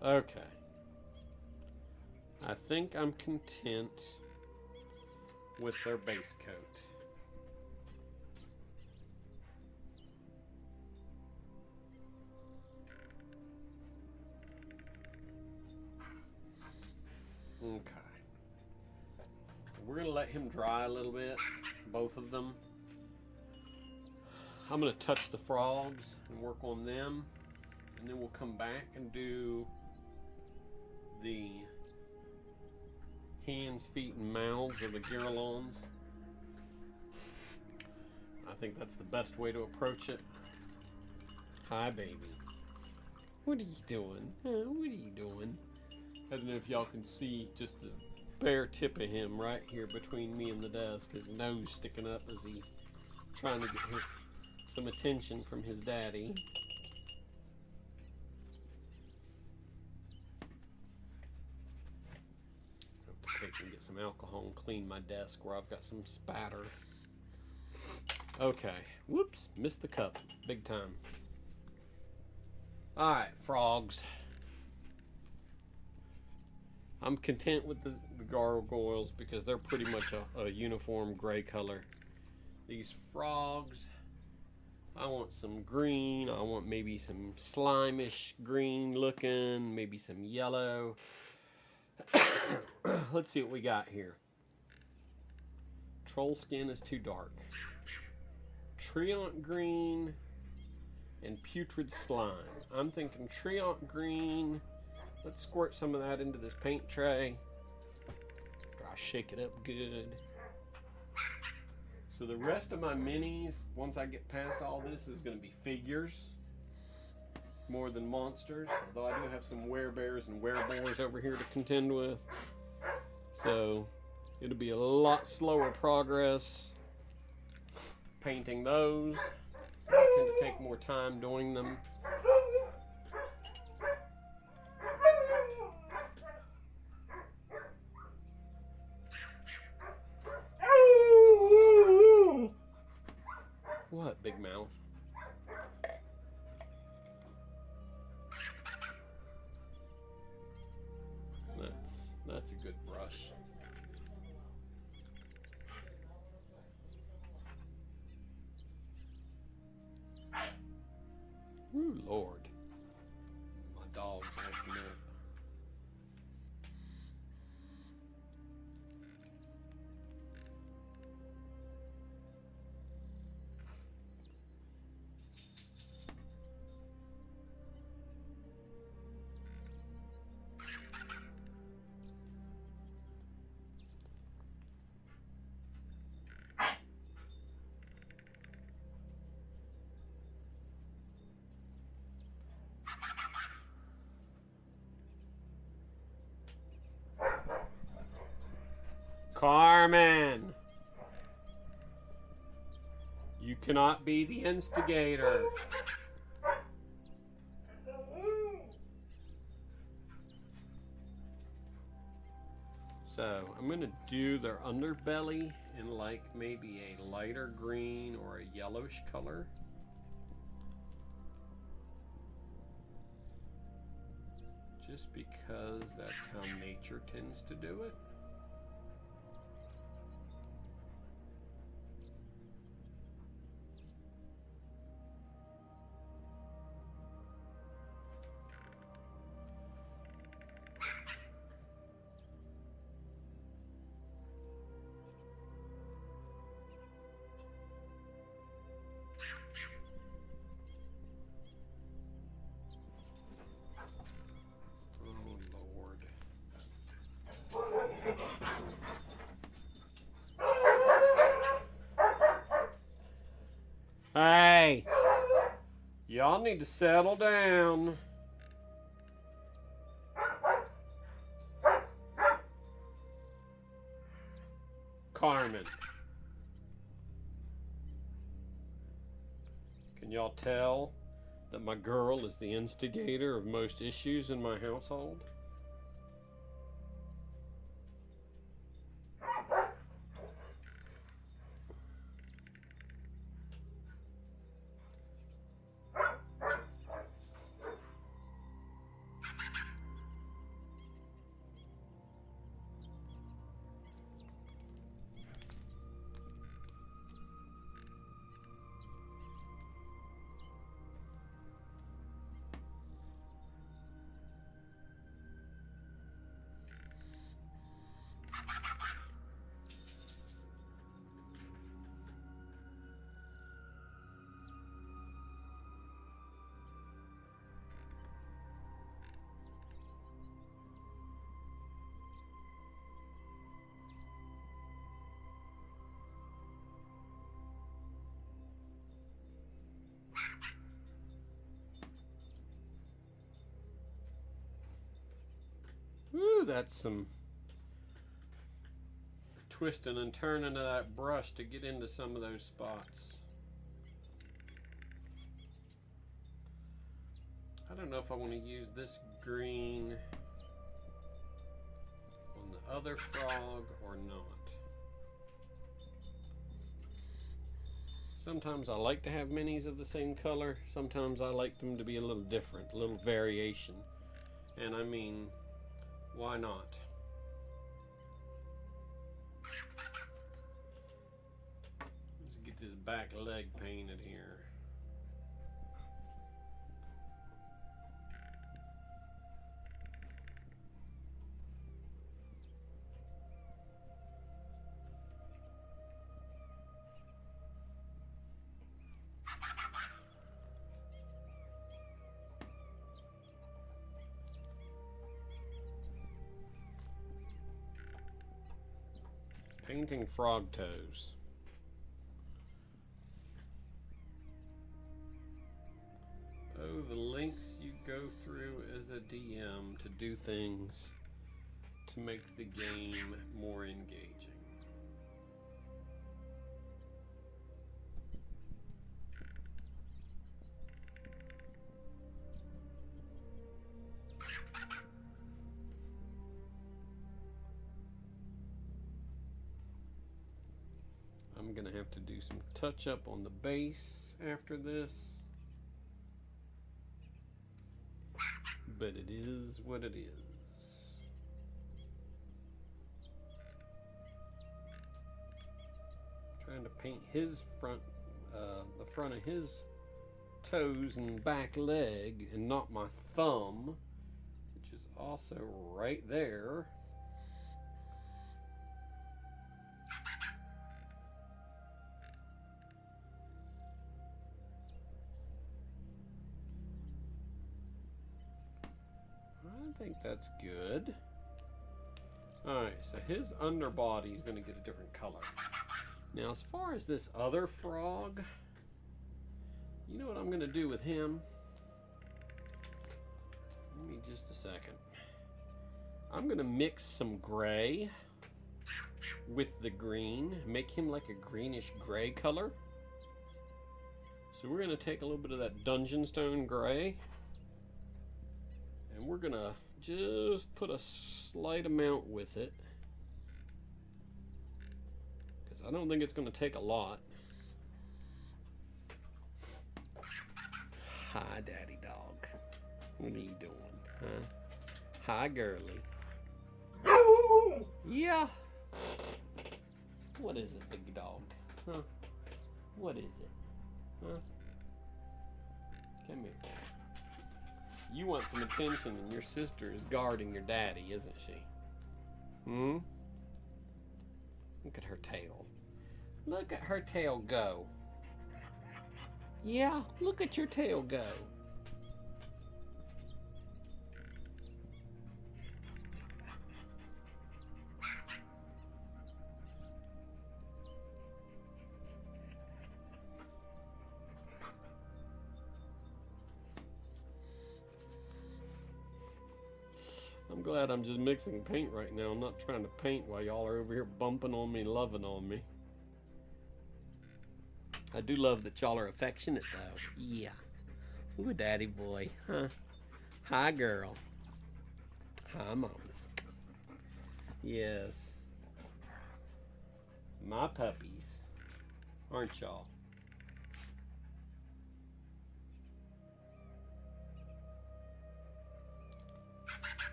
Okay. I think I'm content with their base coat. Okay. So we're going to let him dry a little bit, both of them. I'm going to touch the frogs and work on them, and then we'll come back and do the hands, feet, and mouths of the Giralons. I think that's the best way to approach it. Hi, baby. What are you doing? What are you doing? I don't know if y'all can see just the bare tip of him right here between me and the desk. His nose sticking up as he's trying to get some attention from his daddy. And get some alcohol and clean my desk where I've got some spatter. Okay. Whoops. Missed the cup. Big time. Alright, frogs. I'm content with the gargoyles because they're pretty much a uniform gray color. These frogs, I want some green. I want maybe some slimish green looking. Maybe some yellow. Let's see what we got here. Troll skin is too dark. Treant green and putrid slime. I'm thinking treant green. Let's squirt some of that into this paint tray. I'll shake it up good. So the rest of my minis, once I get past all this, is going to be figures more than monsters, although I do have some werebears and wereboars over here to contend with. So it'll be a lot slower progress painting those. I tend to take more time doing them. What, big mouth? That's a good brush. Ooh, Lord. My dog's acting up. Carmen! You cannot be the instigator. So I'm going to do their underbelly in like maybe a lighter green or a yellowish color. Just because that's how nature tends to do it. Hey, y'all need to settle down. Carmen. Can y'all tell that my girl is the instigator of most issues in my household? Woo, that's some twisting and turning of that brush to get into some of those spots. I don't know if I want to use this green on the other frog or not. Sometimes I like to have minis of the same color. Sometimes I like them to be a little different, a little variation. And I mean, why not? Let's get this back leg painted here. Painting frog toes. Oh, the lengths you go through as a DM to do things to make the game more engaging. I'm gonna have to do some touch up on the base after this, but it is what it is. Trying to paint his front, the front of his toes and back leg, and not my thumb, which is also right there. I think that's good. Alright, so his underbody is going to get a different color. Now, as far as this other frog, you know what I'm going to do with him? Give me just a second. I'm going to mix some gray with the green, make him like a greenish gray color. So we're going to take a little bit of that Dungeon Stone gray, and we're going to just put a slight amount with it, because I don't think it's going to take a lot. Hi, Daddy Dog. What are you doing, huh? Hi, girly. Yeah. What is it, big dog? Huh? What is it? Huh? Come here. You want some attention, and your sister is guarding your daddy, isn't she? Hmm? Look at her tail. Look at her tail go. Yeah, look at your tail go. I'm glad I'm just mixing paint right now. I'm not trying to paint while y'all are over here bumping on me, loving on me. I do love that y'all are affectionate, though. Yeah. Ooh, daddy boy, huh? Hi, girl. Hi, mamas. Yes. My puppies. Aren't y'all?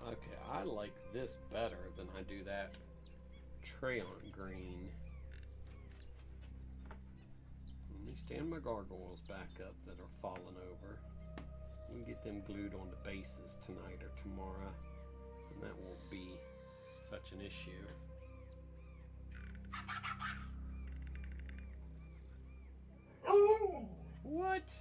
Okay, I like this better than I do that crayon green. Let me stand my gargoyles back up that are falling over. We can get them glued on the bases tonight or tomorrow, and that won't be such an issue. What?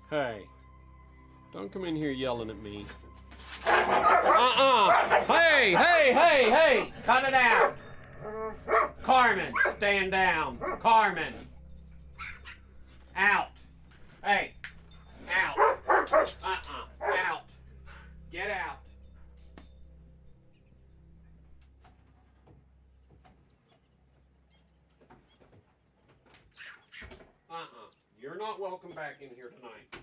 Hey, don't come in here yelling at me. Hey, hey, hey, hey! Cut it out! Carmen, stand down. Carmen. Out. Hey, out. Out. Get out. You're not welcome back in here tonight.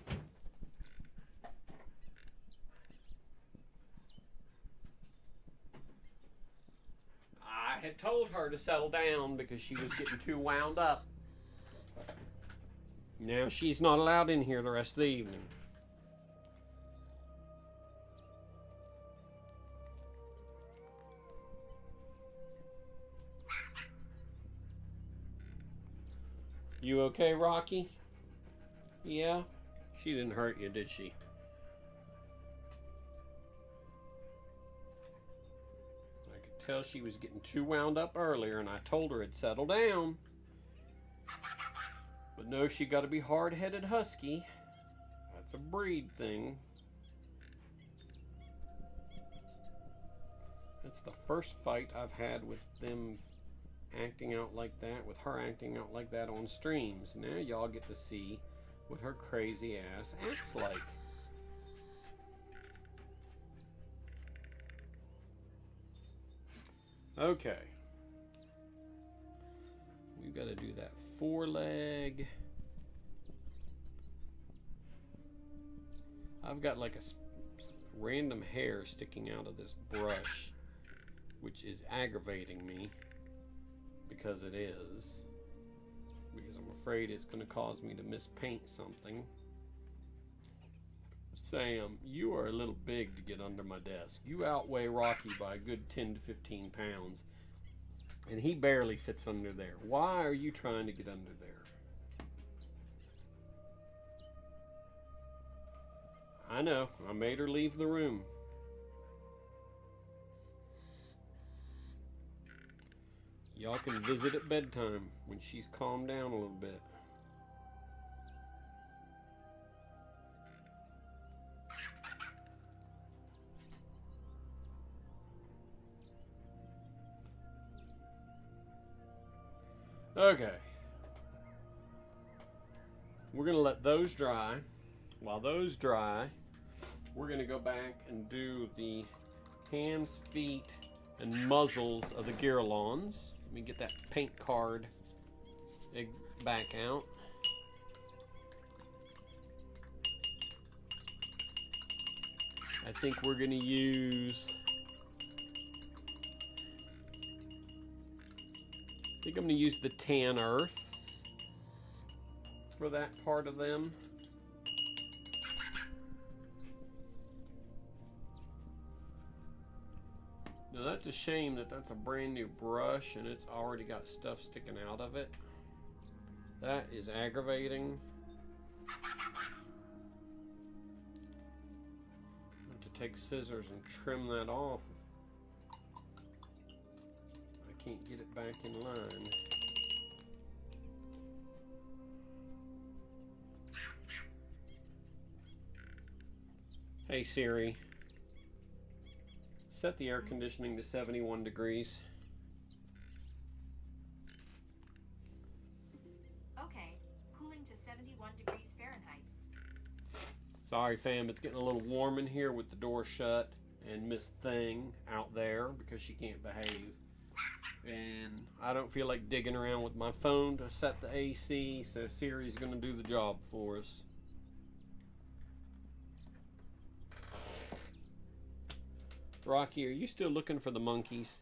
I had told her to settle down because she was getting too wound up. Now she's not allowed in here the rest of the evening. You okay, Rocky? Yeah? She didn't hurt you, did she? I could tell she was getting too wound up earlier, and I told her to settle down. But no, she got to be hard-headed husky. That's a breed thing. That's the first fight I've had with them acting out like that, with her acting out like that on streams. Now y'all get to see what her crazy ass acts like. Okay. We've got to do that foreleg. I've got like a random hair sticking out of this brush, which is aggravating me, because it is. Because I'm afraid it's going to cause me to mispaint something. Sam, you are a little big to get under my desk. You outweigh Rocky by a good 10 to 15 pounds, and he barely fits under there. Why are you trying to get under there? I know, I made her leave the room. Y'all can visit at bedtime when she's calmed down a little bit. Okay. We're going to let those dry. While those dry, we're going to go back and do the hands, feet, and muzzles of the Girolons. Let me get that paint card back out. I think we're going to use... I think I'm going to use the tan earth for that part of them. Now that's a shame that that's a brand new brush and it's already got stuff sticking out of it. That is aggravating. I have to take scissors and trim that off. I can't get it back in line. Hey Siri, set the air conditioning to 71 degrees. Okay, cooling to 71 degrees Fahrenheit. Sorry fam, it's getting a little warm in here with the door shut and Miss Thing out there because she can't behave. And I don't feel like digging around with my phone to set the AC, so Siri's going to do the job for us. Rocky, are you still looking for the monkeys?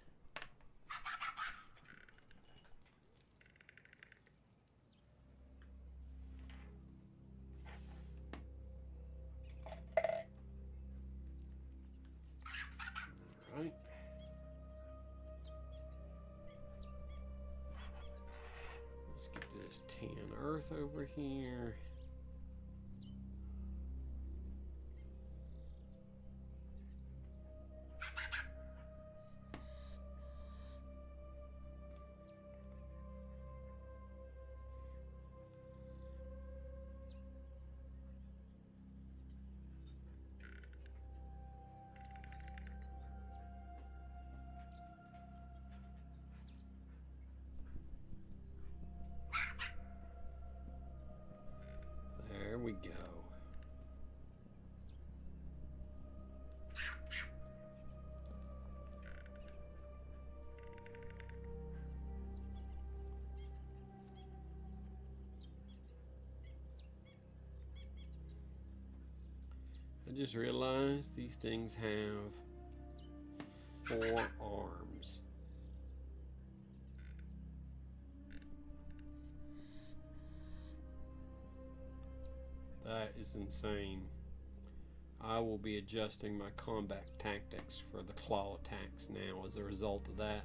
All right. Let's get this tan earth over here. There we go. I just realized these things have 4 arms. That is insane. I will be adjusting my combat tactics for the claw attacks now as a result of that.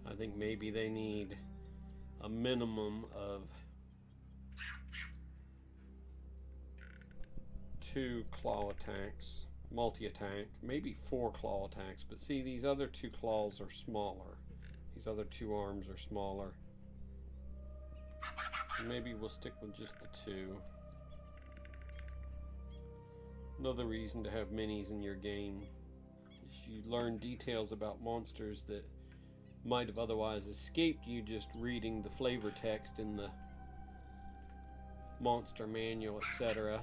I think maybe they need a minimum of 2 claw attacks, multi-attack, maybe 4 claw attacks, but see, these other 2 claws are smaller. These other 2 arms are smaller. So maybe we'll stick with just the 2. Another reason to have minis in your game is you learn details about monsters that might have otherwise escaped you just reading the flavor text in the monster manual, etc.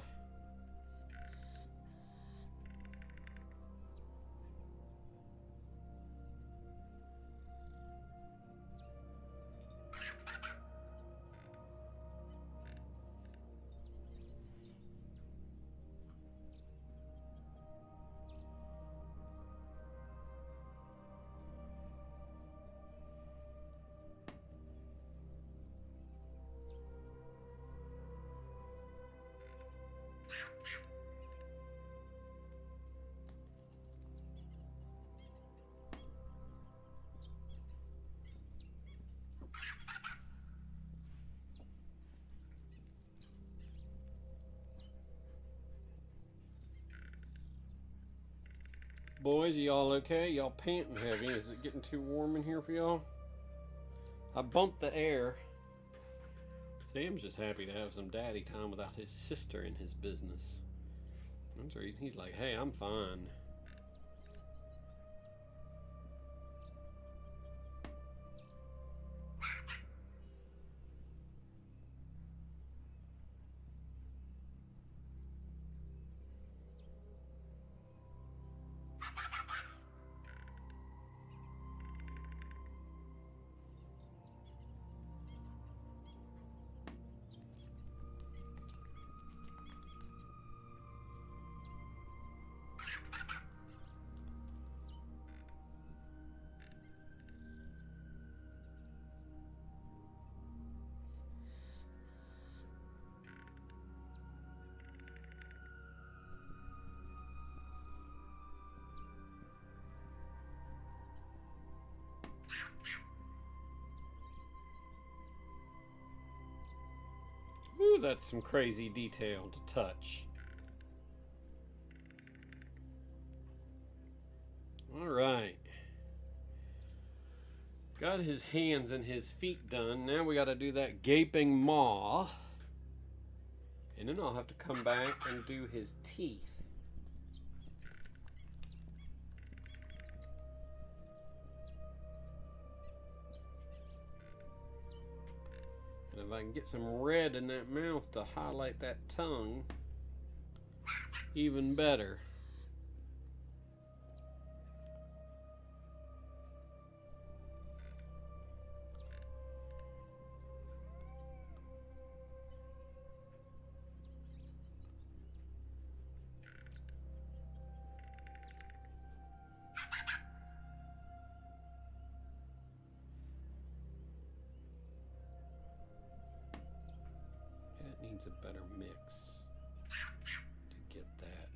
boys? Are y'all okay? Y'all panting heavy. Is it getting too warm in here for y'all? I bumped the air. Sam's just happy to have some daddy time without his sister in his business. That's the reason he's like, hey, I'm fine. Ooh, that's some crazy detail to touch. Alright. Got his hands and his feet done. Now we gotta do that gaping maw. And then I'll have to come back and do his teeth. And if I can get some red in that mouth to highlight that tongue, even better. Needs a better mix to get that.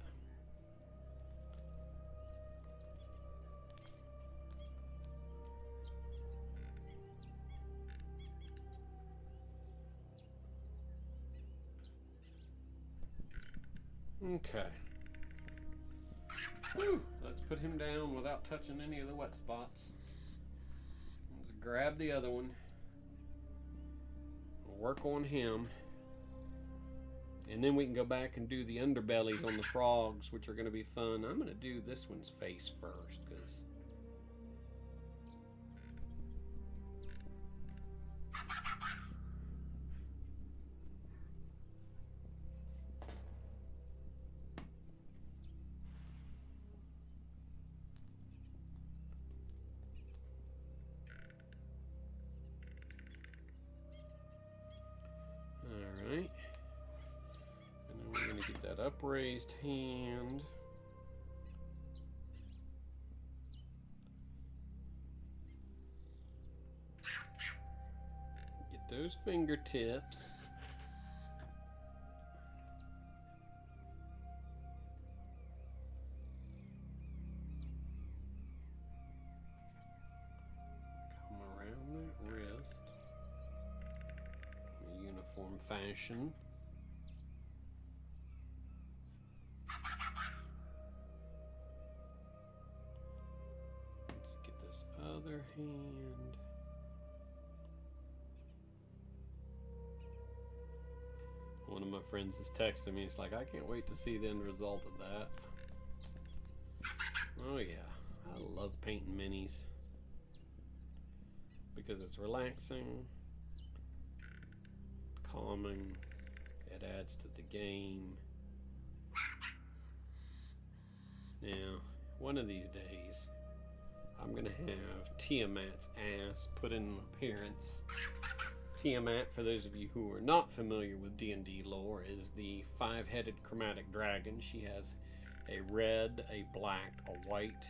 Okay. Whew. Let's put him down without touching any of the wet spots. Let's grab the other one. We'll work on him. And then we can go back and do the underbellies on the frogs, which are going to be fun. I'm going to do this one's face first, because alright. That upraised hand. Get those fingertips. Come around that wrist in a uniform fashion. Other hand. One of my friends is texting me. It's like, I can't wait to see the end result of that. Oh yeah, I love painting minis because it's relaxing, calming, it adds to the game. Now, one of these days I'm gonna have Tiamat's ass put in an appearance. Tiamat, for those of you who are not familiar with D&D lore, is the five-headed chromatic dragon. She has a red, a black, a white,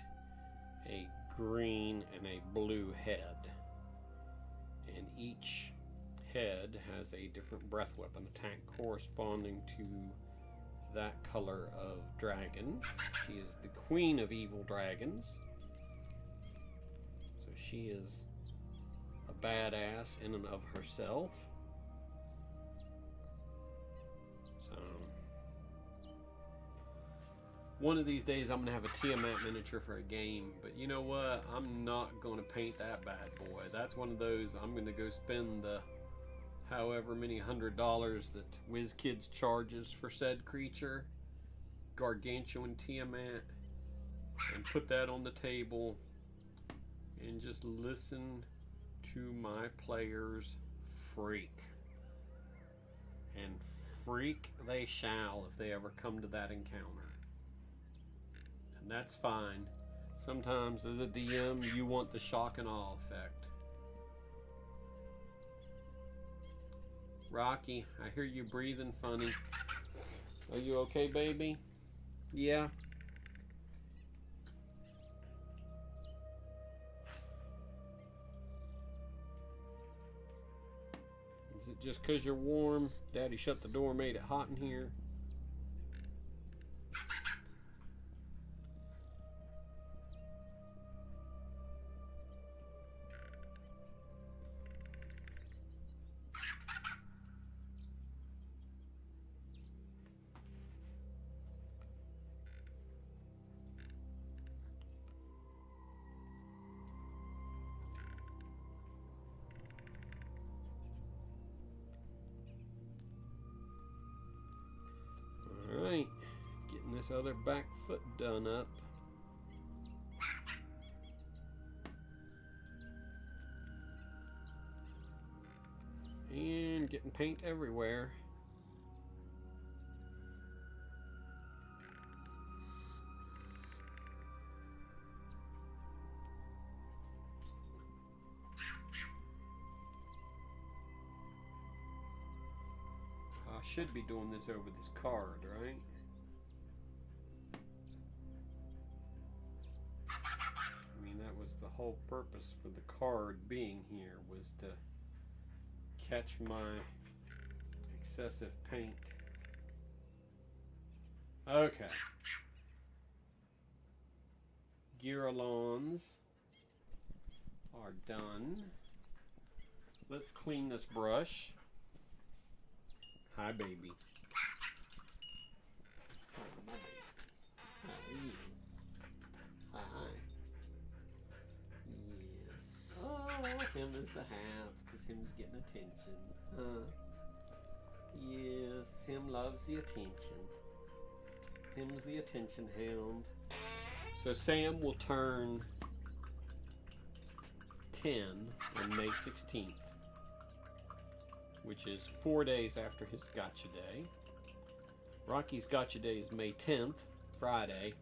a green, and a blue head. And each head has a different breath weapon attack corresponding to that color of dragon. She is the queen of evil dragons. So she is a badass in and of herself. So One of these days I'm going to have a Tiamat miniature for a game, but you know what? I'm not going to paint that bad boy. That's one of those I'm going to go spend the however many $100 that WizKids charges for said creature, Gargantuan Tiamat, and put that on the table and just listen to my players freak. And freak they shall if they ever come to that encounter. And that's fine. Sometimes as a DM you want the shock and awe effect. Rocky, I hear you breathing funny. Are you okay, baby? Yeah. Is it just 'cause you're warm? Daddy shut the door, made it hot in here. Alright, getting this other back foot done up. And getting paint everywhere. I should be doing this over this card, right? I mean, that was the whole purpose for the card being here, was to catch my excessive paint. Okay. Giralons are done. Let's clean this brush. Hi, baby. Hi, my baby. How are you? Hi. Yes. Oh, him is the half, because him's getting attention. Yes, him loves the attention. Him's the attention hound. So Sam will turn 10 on May 16th. Which is 4 days after his gotcha day. Rocky's gotcha day is May 10th, Friday.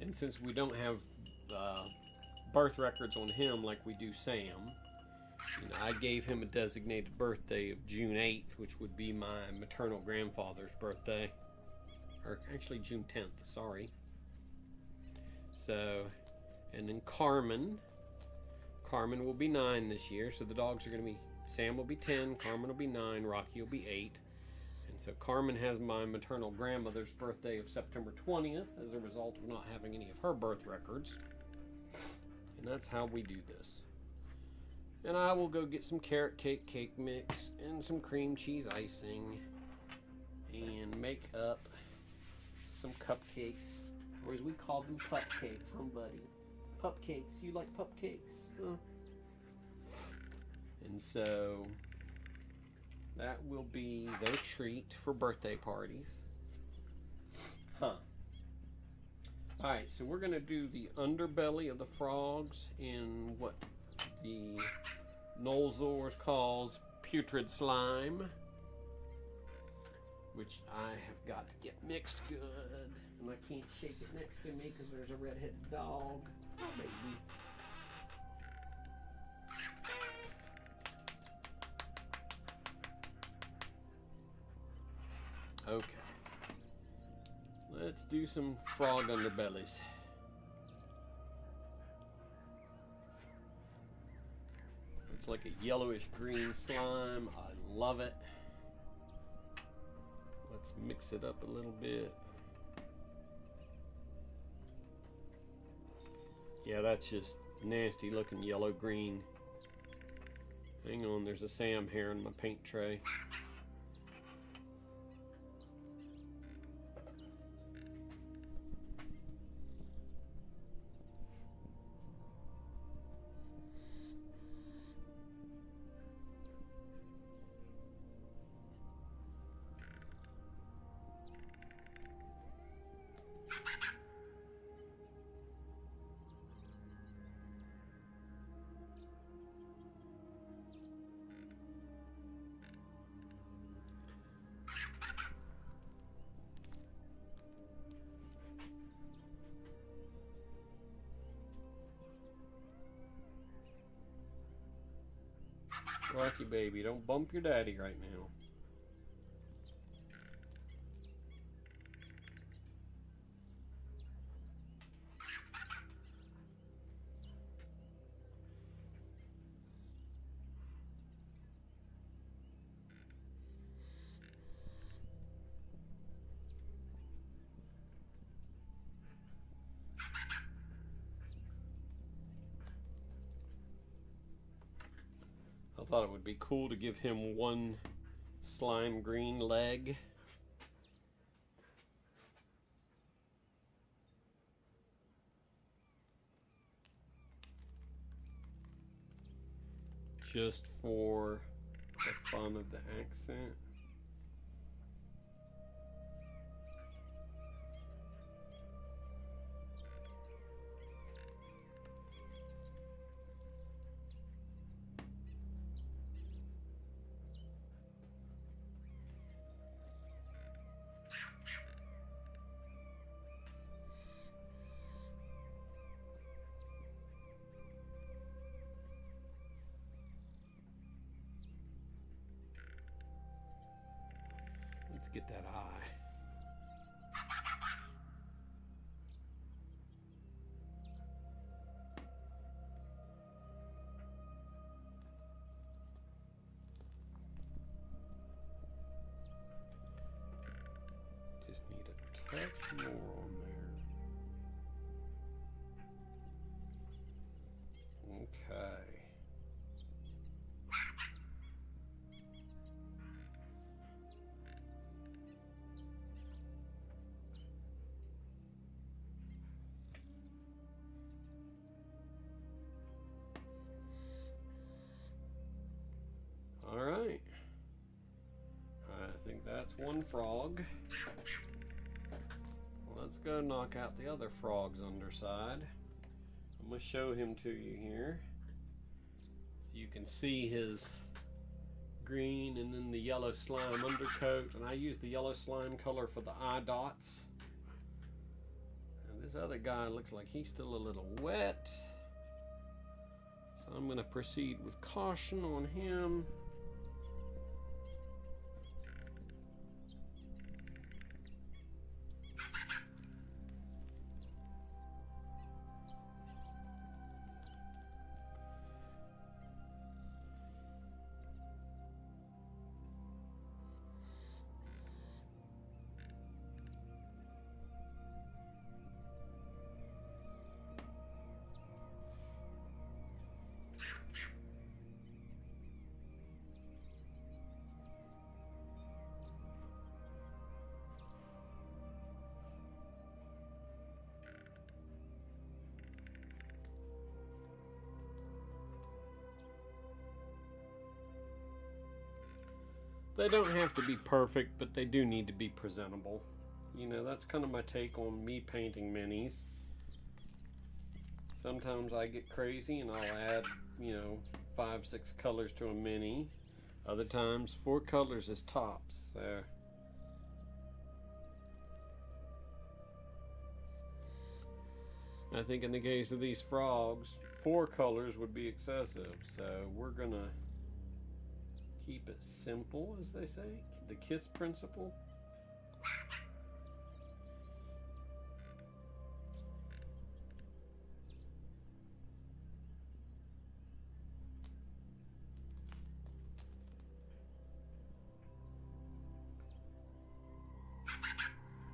And since we don't have birth records on him like we do Sam, I gave him a designated birthday of June 8th, which would be my maternal grandfather's birthday. Or actually June 10th, sorry. So, and then Carmen will be 9 this year, so the dogs are going to be, Sam will be 10, Carmen will be 9, Rocky will be 8. And so Carmen has my maternal grandmother's birthday of September 20th as a result of not having any of her birth records. And that's how we do this. And I will go get some carrot cake mix and some cream cheese icing and make up some cupcakes, or as we call them, pupcakes, huh, buddy? Pupcakes. You like pupcakes? Huh? And so that will be their treat for birthday parties. Huh. Alright, so we're going to do the underbelly of the frogs in what the Nolzors calls putrid slime, which I have got to get mixed good. And I can't shake it next to me because there's a red-headed dog. Oh, baby. Okay. Let's do some frog underbellies. It's like a yellowish green slime. I love it. Let's mix it up a little bit. Yeah, that's just nasty looking yellow green. Hang on, there's a Sam hair in my paint tray. Rocky baby, don't bump your daddy right now. I thought it would be cool to give him one slime green leg. Just for the fun of the accent. Let's get that eye. Just need a touch more on there. Okay. All right. I think that's one frog. Let's go knock out the other frog's underside. I'm going to show him to you here. So you can see his green and then the yellow slime undercoat. And I use the yellow slime color for the eye dots. And this other guy looks like he's still a little wet. So I'm going to proceed with caution on him. They don't have to be perfect, but they do need to be presentable. You know, that's kind of my take on me painting minis. Sometimes I get crazy and I'll add, 5-6 colors to a mini. Other times, 4 colors is tops. So I think in the case of these frogs, 4 colors would be excessive. So we're gonna keep it simple, as they say. The KISS principle.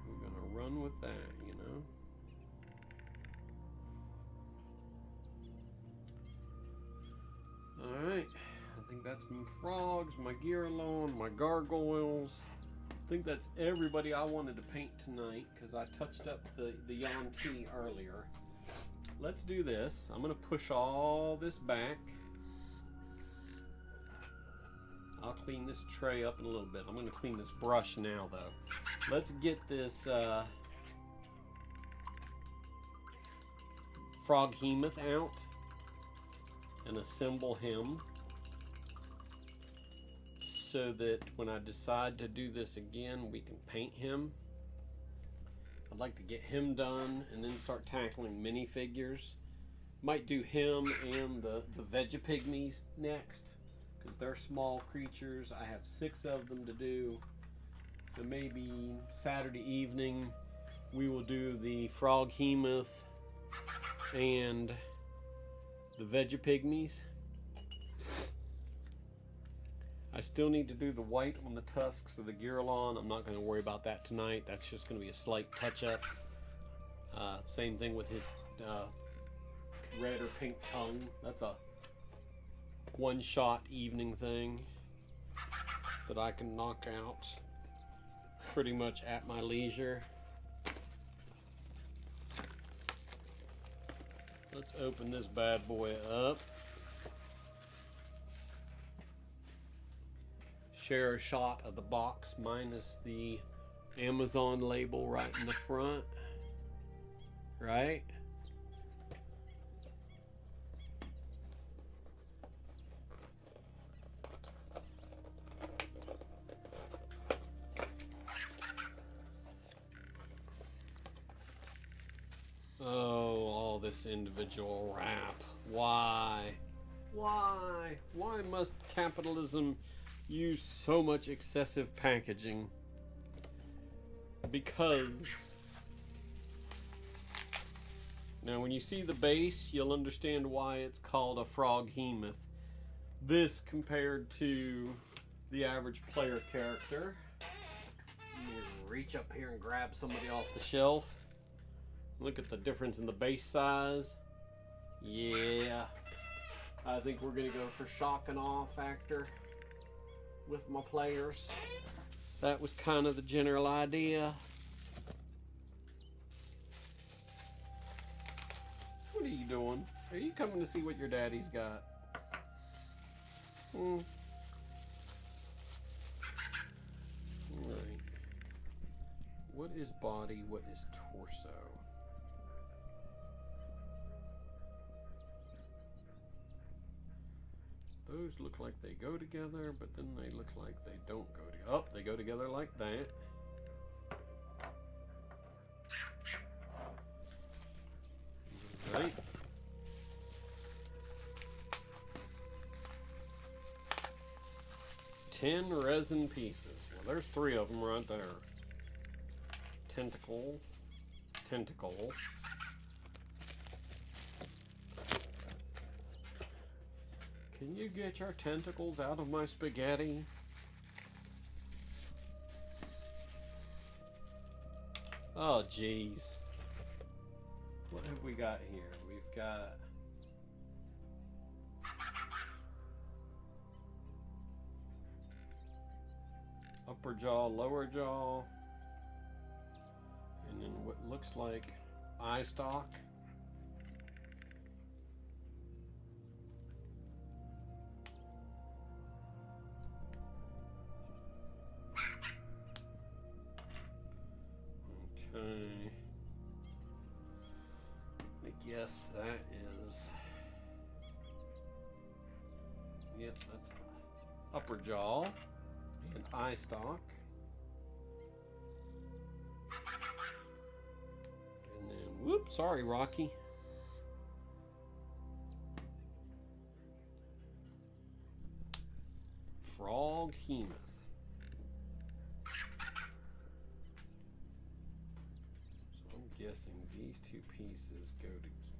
We're gonna run with that, Alright. I think that's my frogs, my Giralon, my gargoyles. I think that's everybody I wanted to paint tonight because I touched up the Yuan-Ti earlier. Let's do this. I'm going to push all this back. I'll clean this tray up in a little bit. I'm going to clean this brush now though. Let's get this Froghemoth out and assemble him, so that when I decide to do this again, we can paint him. I'd like to get him done and then start tackling minifigures. Might do him and the Vegapygmies next, because they're small creatures. I have 6 of them to do. So maybe Saturday evening we will do the froghemoth and the vegapygmies. I still need to do the white on the tusks of the Giralon. I'm not going to worry about that tonight. That's just going to be a slight touch-up. Same thing with his red or pink tongue. That's a one-shot evening thing that I can knock out pretty much at my leisure. Let's open this bad boy up. Share a shot of the box minus the Amazon label right in the front. Right? Oh, all this individual wrap. Why? Why? Why must capitalism use so much excessive packaging? Because now when you see the base, you'll understand why it's called a froghemoth. This compared to the average player character. You reach up here and grab somebody off the shelf. Look at the difference in the base size. Yeah, I think we're gonna go for shock and awe factor with my players. That was kind of the general idea. What are you doing? Are you coming to see what your daddy's got? Alright. What is body? What is torso? Those look like they go together, but then they look like they don't go together. Oh, they go together like that. Right. Ten resin pieces. Well, there's 3 of them right there. Tentacle. Tentacle. Can you get your tentacles out of my spaghetti? Oh, jeez. What have we got here? We've got upper jaw, lower jaw, and then what looks like eye stalk. Okay. I guess that is. Yep, that's upper jaw and eye stalk. And then, whoop, sorry, Rocky. Froghemoth. Guessing these 2 pieces go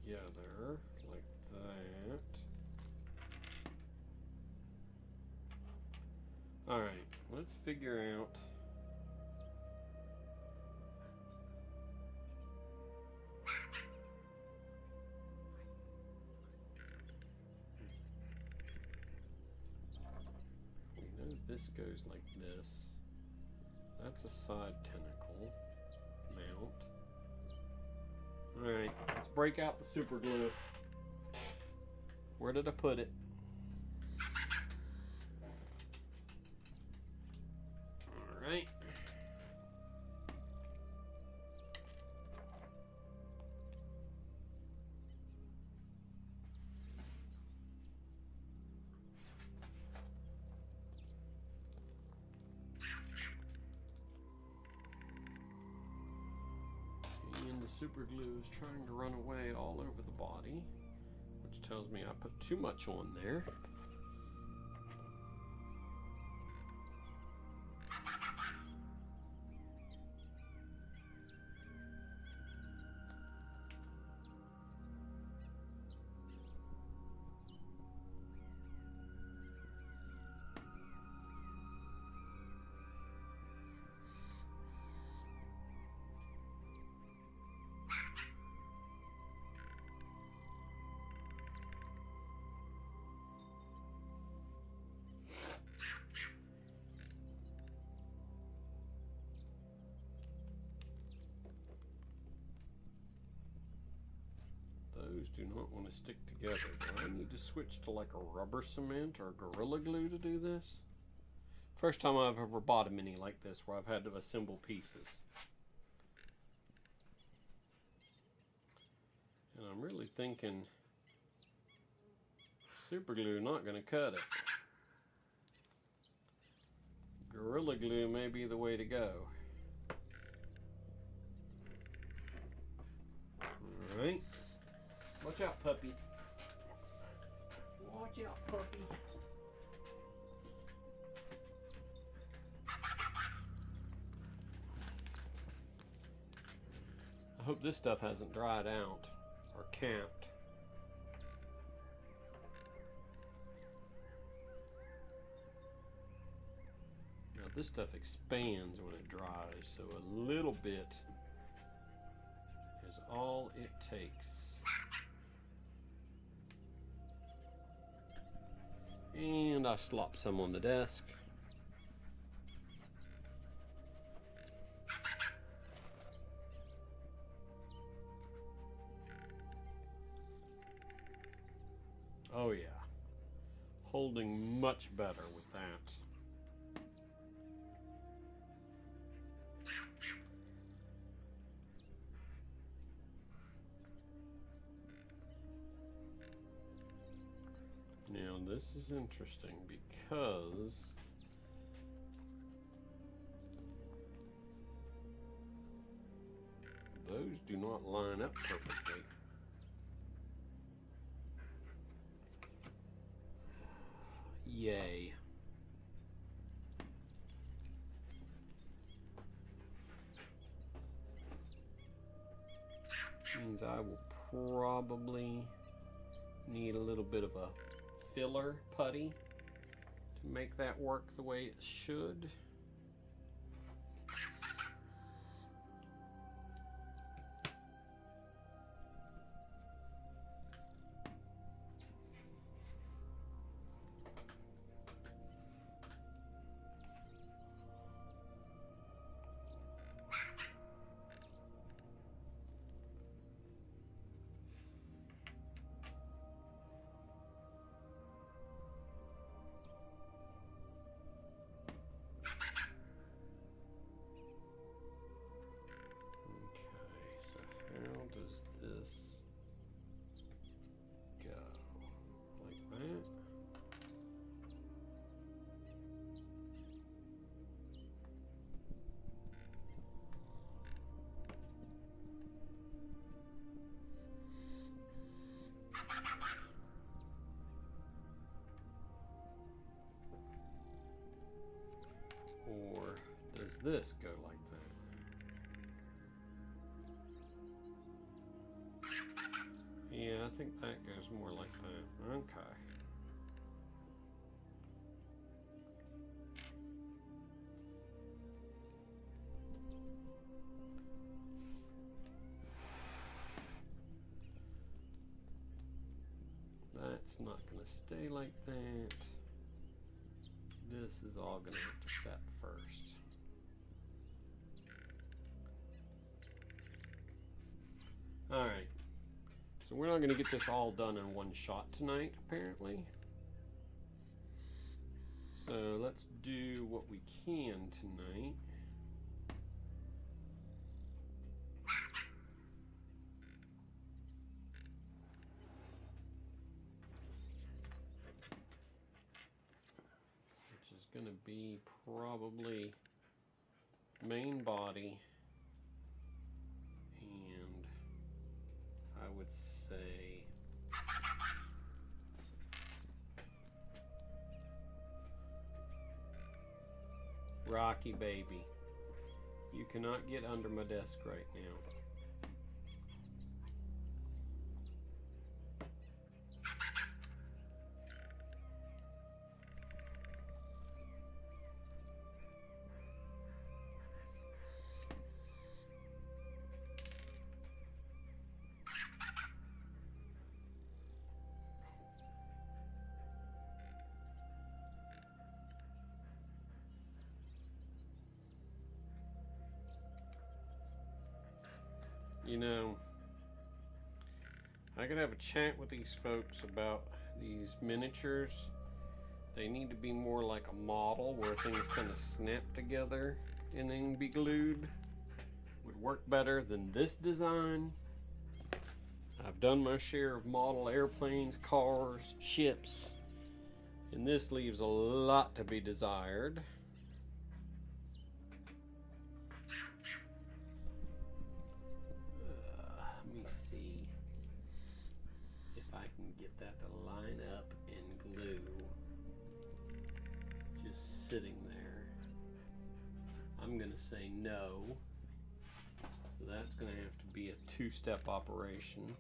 together like that. Alright, let's figure out we know this goes like this. That's a side tentacle mount. Alright, let's break out the super glue. Where did I put it? Alright. And the super glue is trying to run away all over the body, which tells me I put too much on there. Those do not want to stick together. Do I need to switch to like a rubber cement or Gorilla Glue to do this? First time I've ever bought a mini like this where I've had to assemble pieces. And I'm really thinking super glue not going to cut it. Gorilla Glue may be the way to go. Alright. Watch out, puppy. Watch out, puppy. I hope this stuff hasn't dried out or capped. Now this stuff expands when it dries, so a little bit is all it takes. And I slop some on the desk. Oh yeah, holding much better with that. Now this is interesting because those do not line up perfectly. Yay. Means I will probably need a little bit of a filler putty to make that work the way it should. Or does this go like that? Yeah, I think that goes more like that. Okay. That's not going to stay like that. This is all going to have to set first. Alright, so we're not going to get this all done in one shot tonight, apparently. So let's do what we can tonight. Which is going to be probably main body. I would say Rocky baby, you cannot get under my desk right now. You know, I could have a chat with these folks about these miniatures. They need to be more like a model where things kind of snap together and then be glued. Would work better than this design. I've done my share of model airplanes, cars, ships, and this leaves a lot to be desired. Let me see if I can get that to line up and glue. Just sitting there. I'm gonna say no. So that's gonna have to be a two-step operation.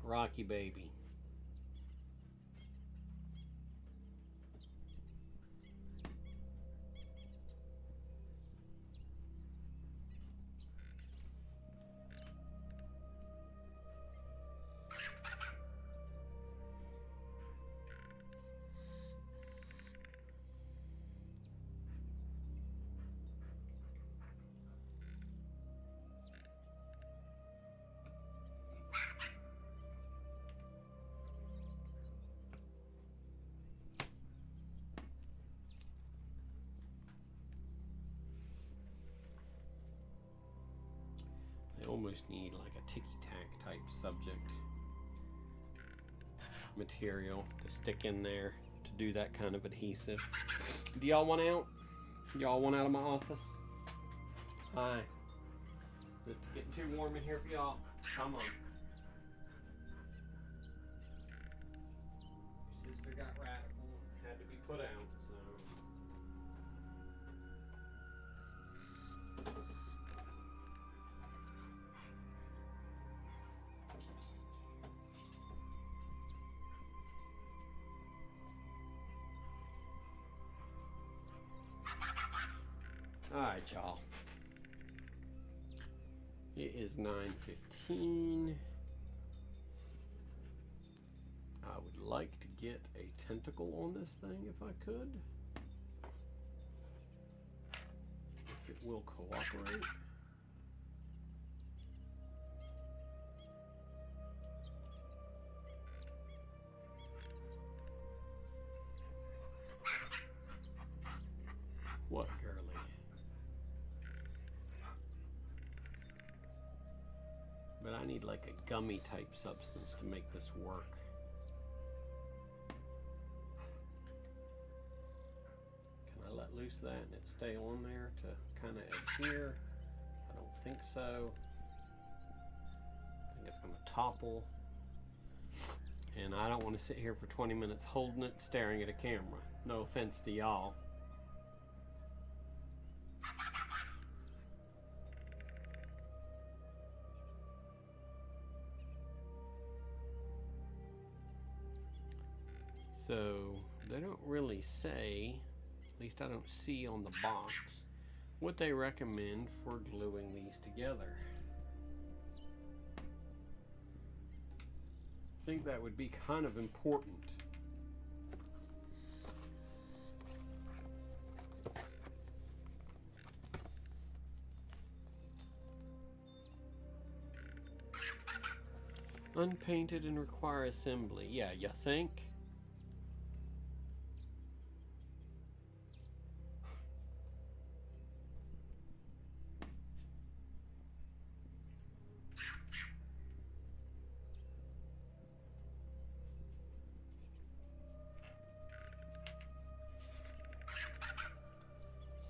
Rocky baby. I almost need like a ticky-tack type subject material to stick in there to do that kind of adhesive. Do y'all want out? Y'all want out of my office? Hi. Is it getting too warm in here for y'all? Come on. Your sister got radical and had to be put out, so. Alright, y'all. It is 9:15. I would like to get a tentacle on this thing if I could. If it will cooperate. What, girly? But I need like a gummy type substance to make this work. Can I let loose that and it stay on there to kind of adhere? I don't think so. I think it's going to topple. And I don't want to sit here for 20 minutes holding it, staring at a camera. No offense to y'all. So they don't really say, at least I don't see on the box, what they recommend for gluing these together. I think that would be kind of important. Unpainted and require assembly. Yeah, you think?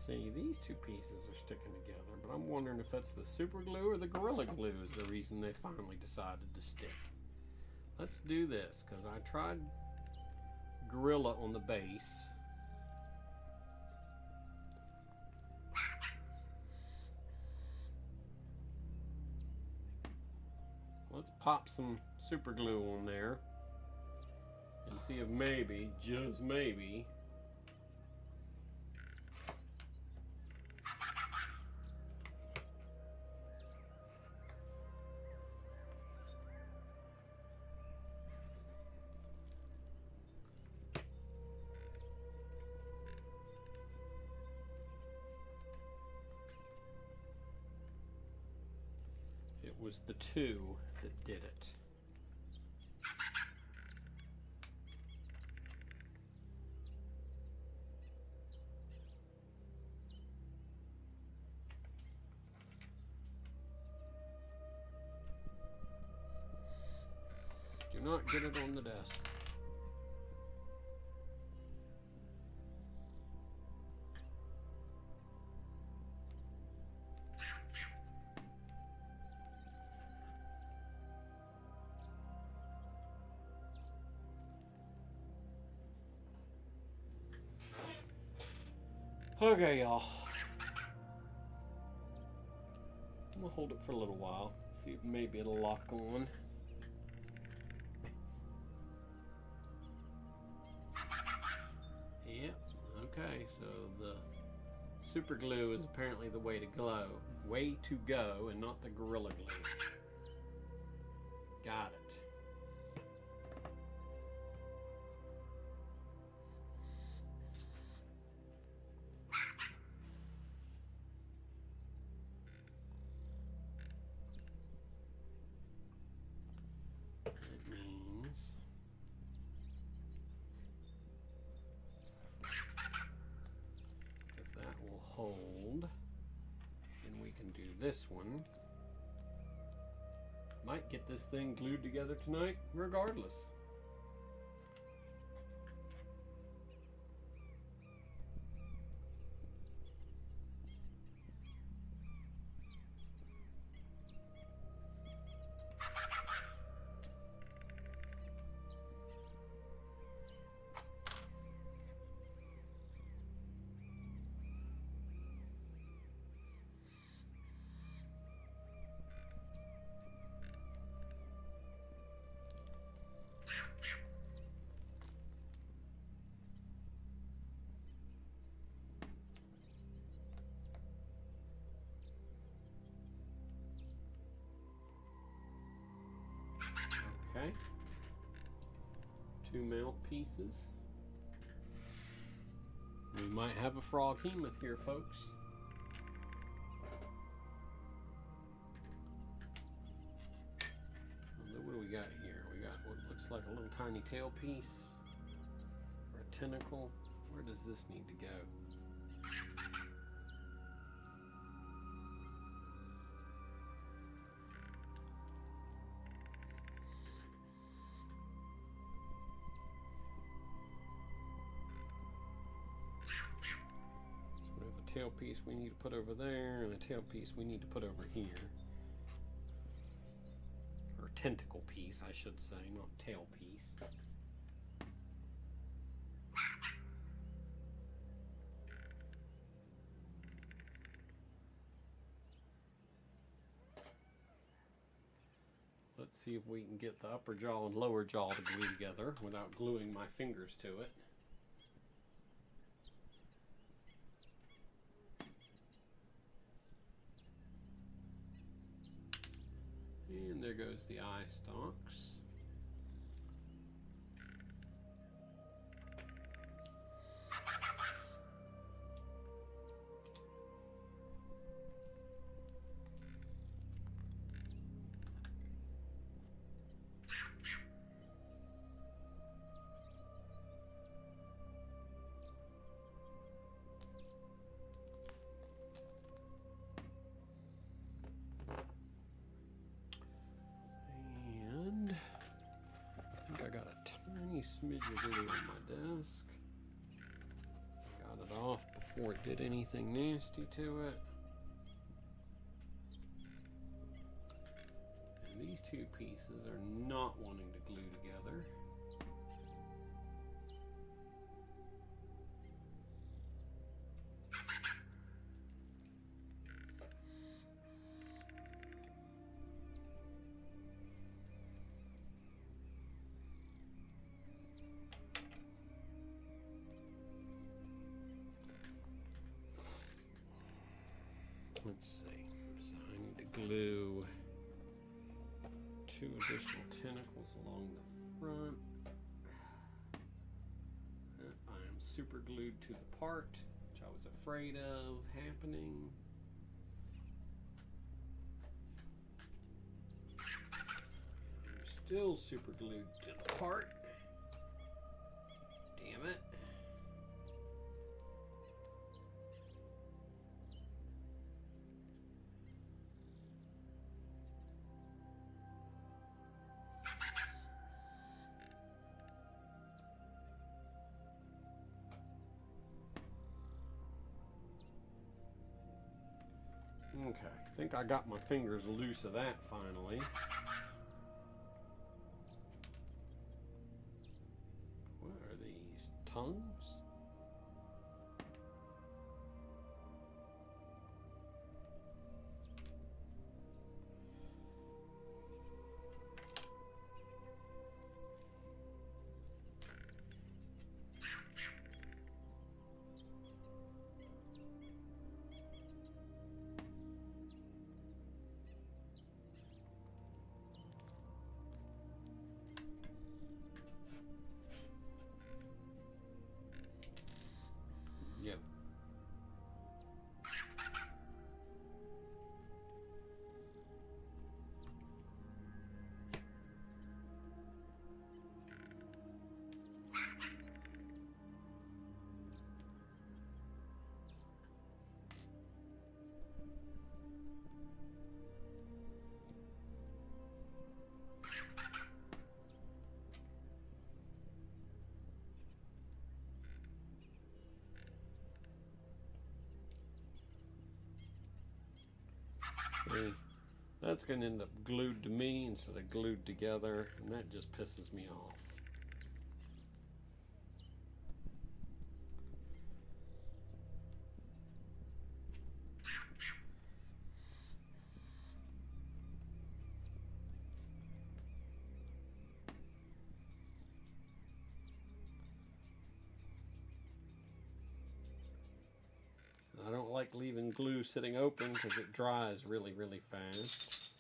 See, these two pieces are sticking together, but I'm wondering if that's the super glue or the Gorilla Glue is the reason they finally decided to stick. Let's do this, because I tried Gorilla on the base. Let's pop some super glue on there and see if maybe, just maybe, it was the two that did it. Do not get it on the desk. Okay, y'all. I'm gonna hold it for a little while. See if maybe it'll lock on. Yep. Okay, so the super glue is apparently the way to go, and not the Gorilla Glue. Got it. Hold, and we can do this one. Might get this thing glued together tonight regardless. Okay, two mouthpieces. We might have a froghemoth here, folks. What do we got here? We got what looks like a little tiny tail piece or a tentacle. Where does this need to go? Tail piece we need to put over there, and a tail piece we need to put over here. Or tentacle piece, I should say, not tail piece. Let's see if we can get the upper jaw and lower jaw to glue together without gluing my fingers to it. And there goes the eye stalks. Smidge of video on my desk. Got it off before it did anything nasty to it. And these two pieces are not wanting to glue together. Let's see, so I need to glue 2 additional tentacles along the front. I am super glued to the part, which I was afraid of happening. I'm still super glued to the part. Damn it. Okay, I think I got my fingers loose of that finally. What are these? Tongues? Yep. See, that's going to end up glued to me instead of glued together, and that just pisses me off. I don't like leaving glue sitting open because it dries really, really fast.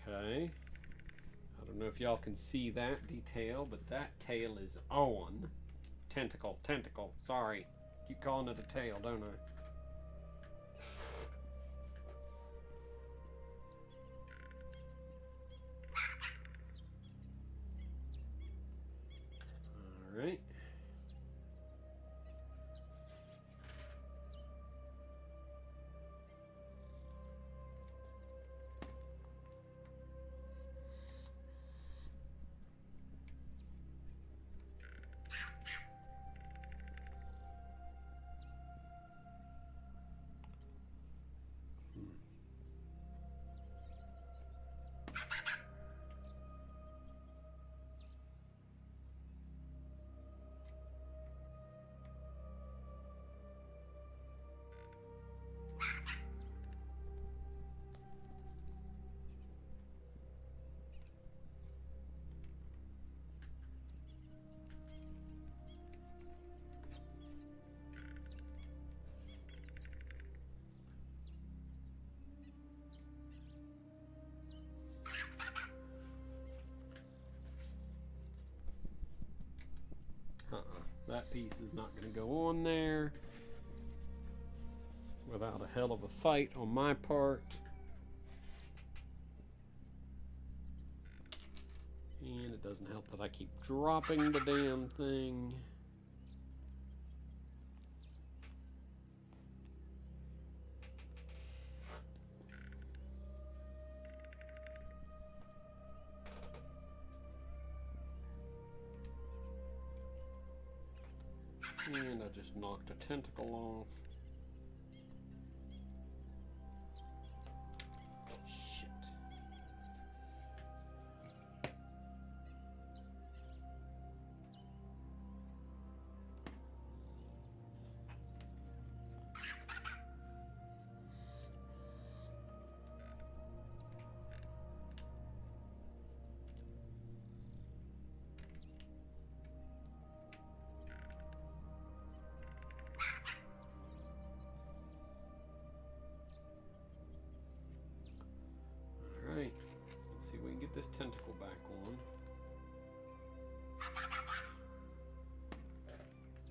Okay. I don't know if y'all can see that detail, but that tail is on. Tentacle, tentacle. Sorry. Keep calling it a tail, don't I? All right. That piece is not going to go on there without a hell of a fight on my part. And it doesn't help that I keep dropping the damn thing. And I just knocked a tentacle off. Shit. Alright, let's see if we can get this tentacle back on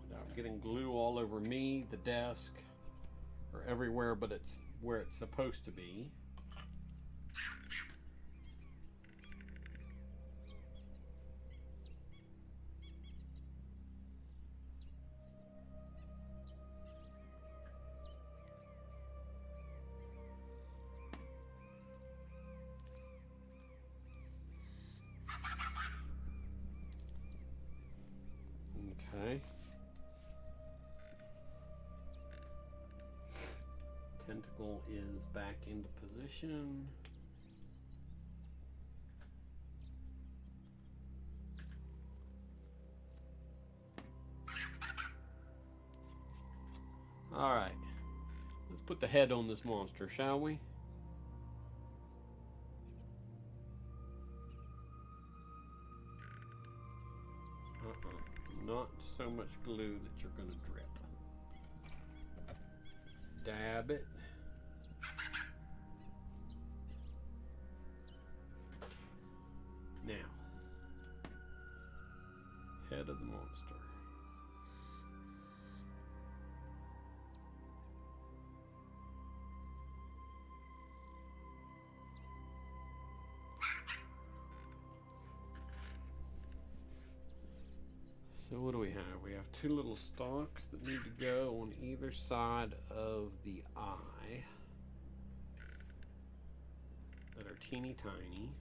without getting glue all over me, the desk, or everywhere but it's where it's supposed to be. Okay. Tentacle is back into position. All right. Let's put the head on this monster, shall we? Not so much glue that you're going to drip. Dab it. Now, head of the monster. So what do we have? We have two little stalks that need to go on either side of the eye that are teeny tiny.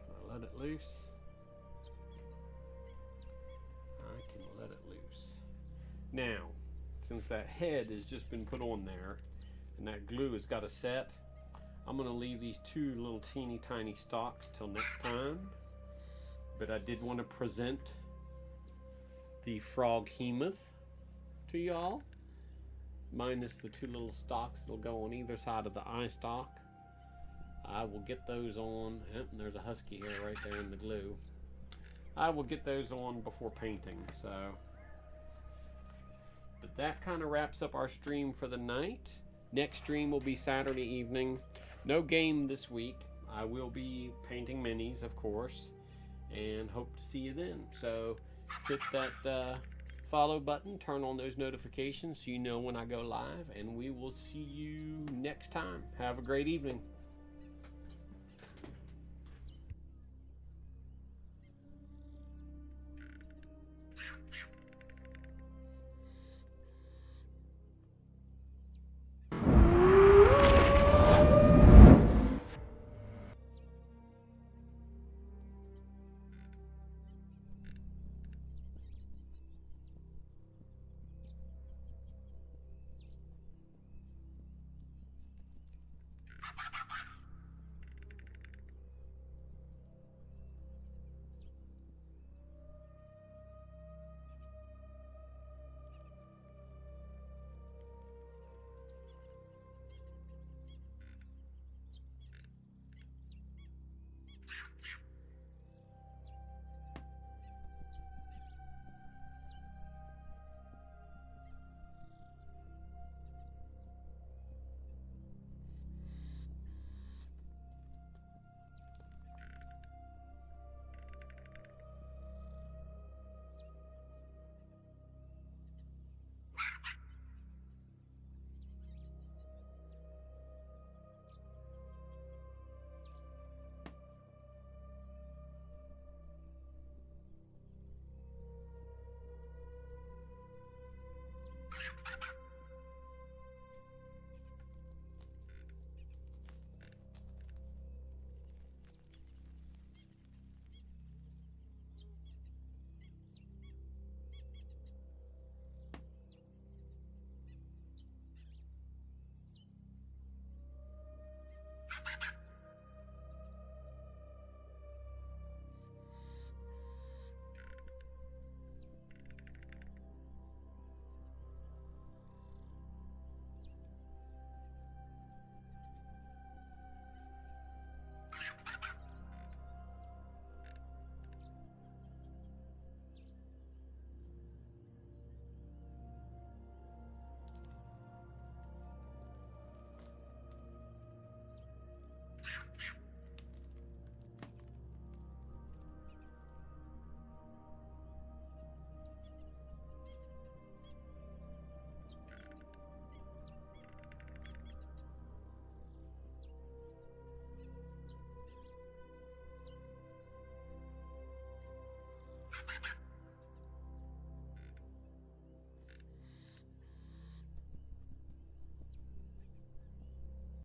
Can I let it loose? I can let it loose. Now, since that head has just been put on there, and that glue has got to set, I'm going to leave these two little teeny tiny stalks till next time. But I did want to present the froghemoth to y'all, minus the two little stalks that'll go on either side of the eye stalk. I will get those on. And there's a husky hair right there in the glue. I will get those on before painting. So, but that kind of wraps up our stream for the night. Next stream will be Saturday evening. No game this week. I will be painting minis, of course, and hope to see you then. So hit that follow button, turn on those notifications so you know when I go live, and we will see you next time. Have a great evening.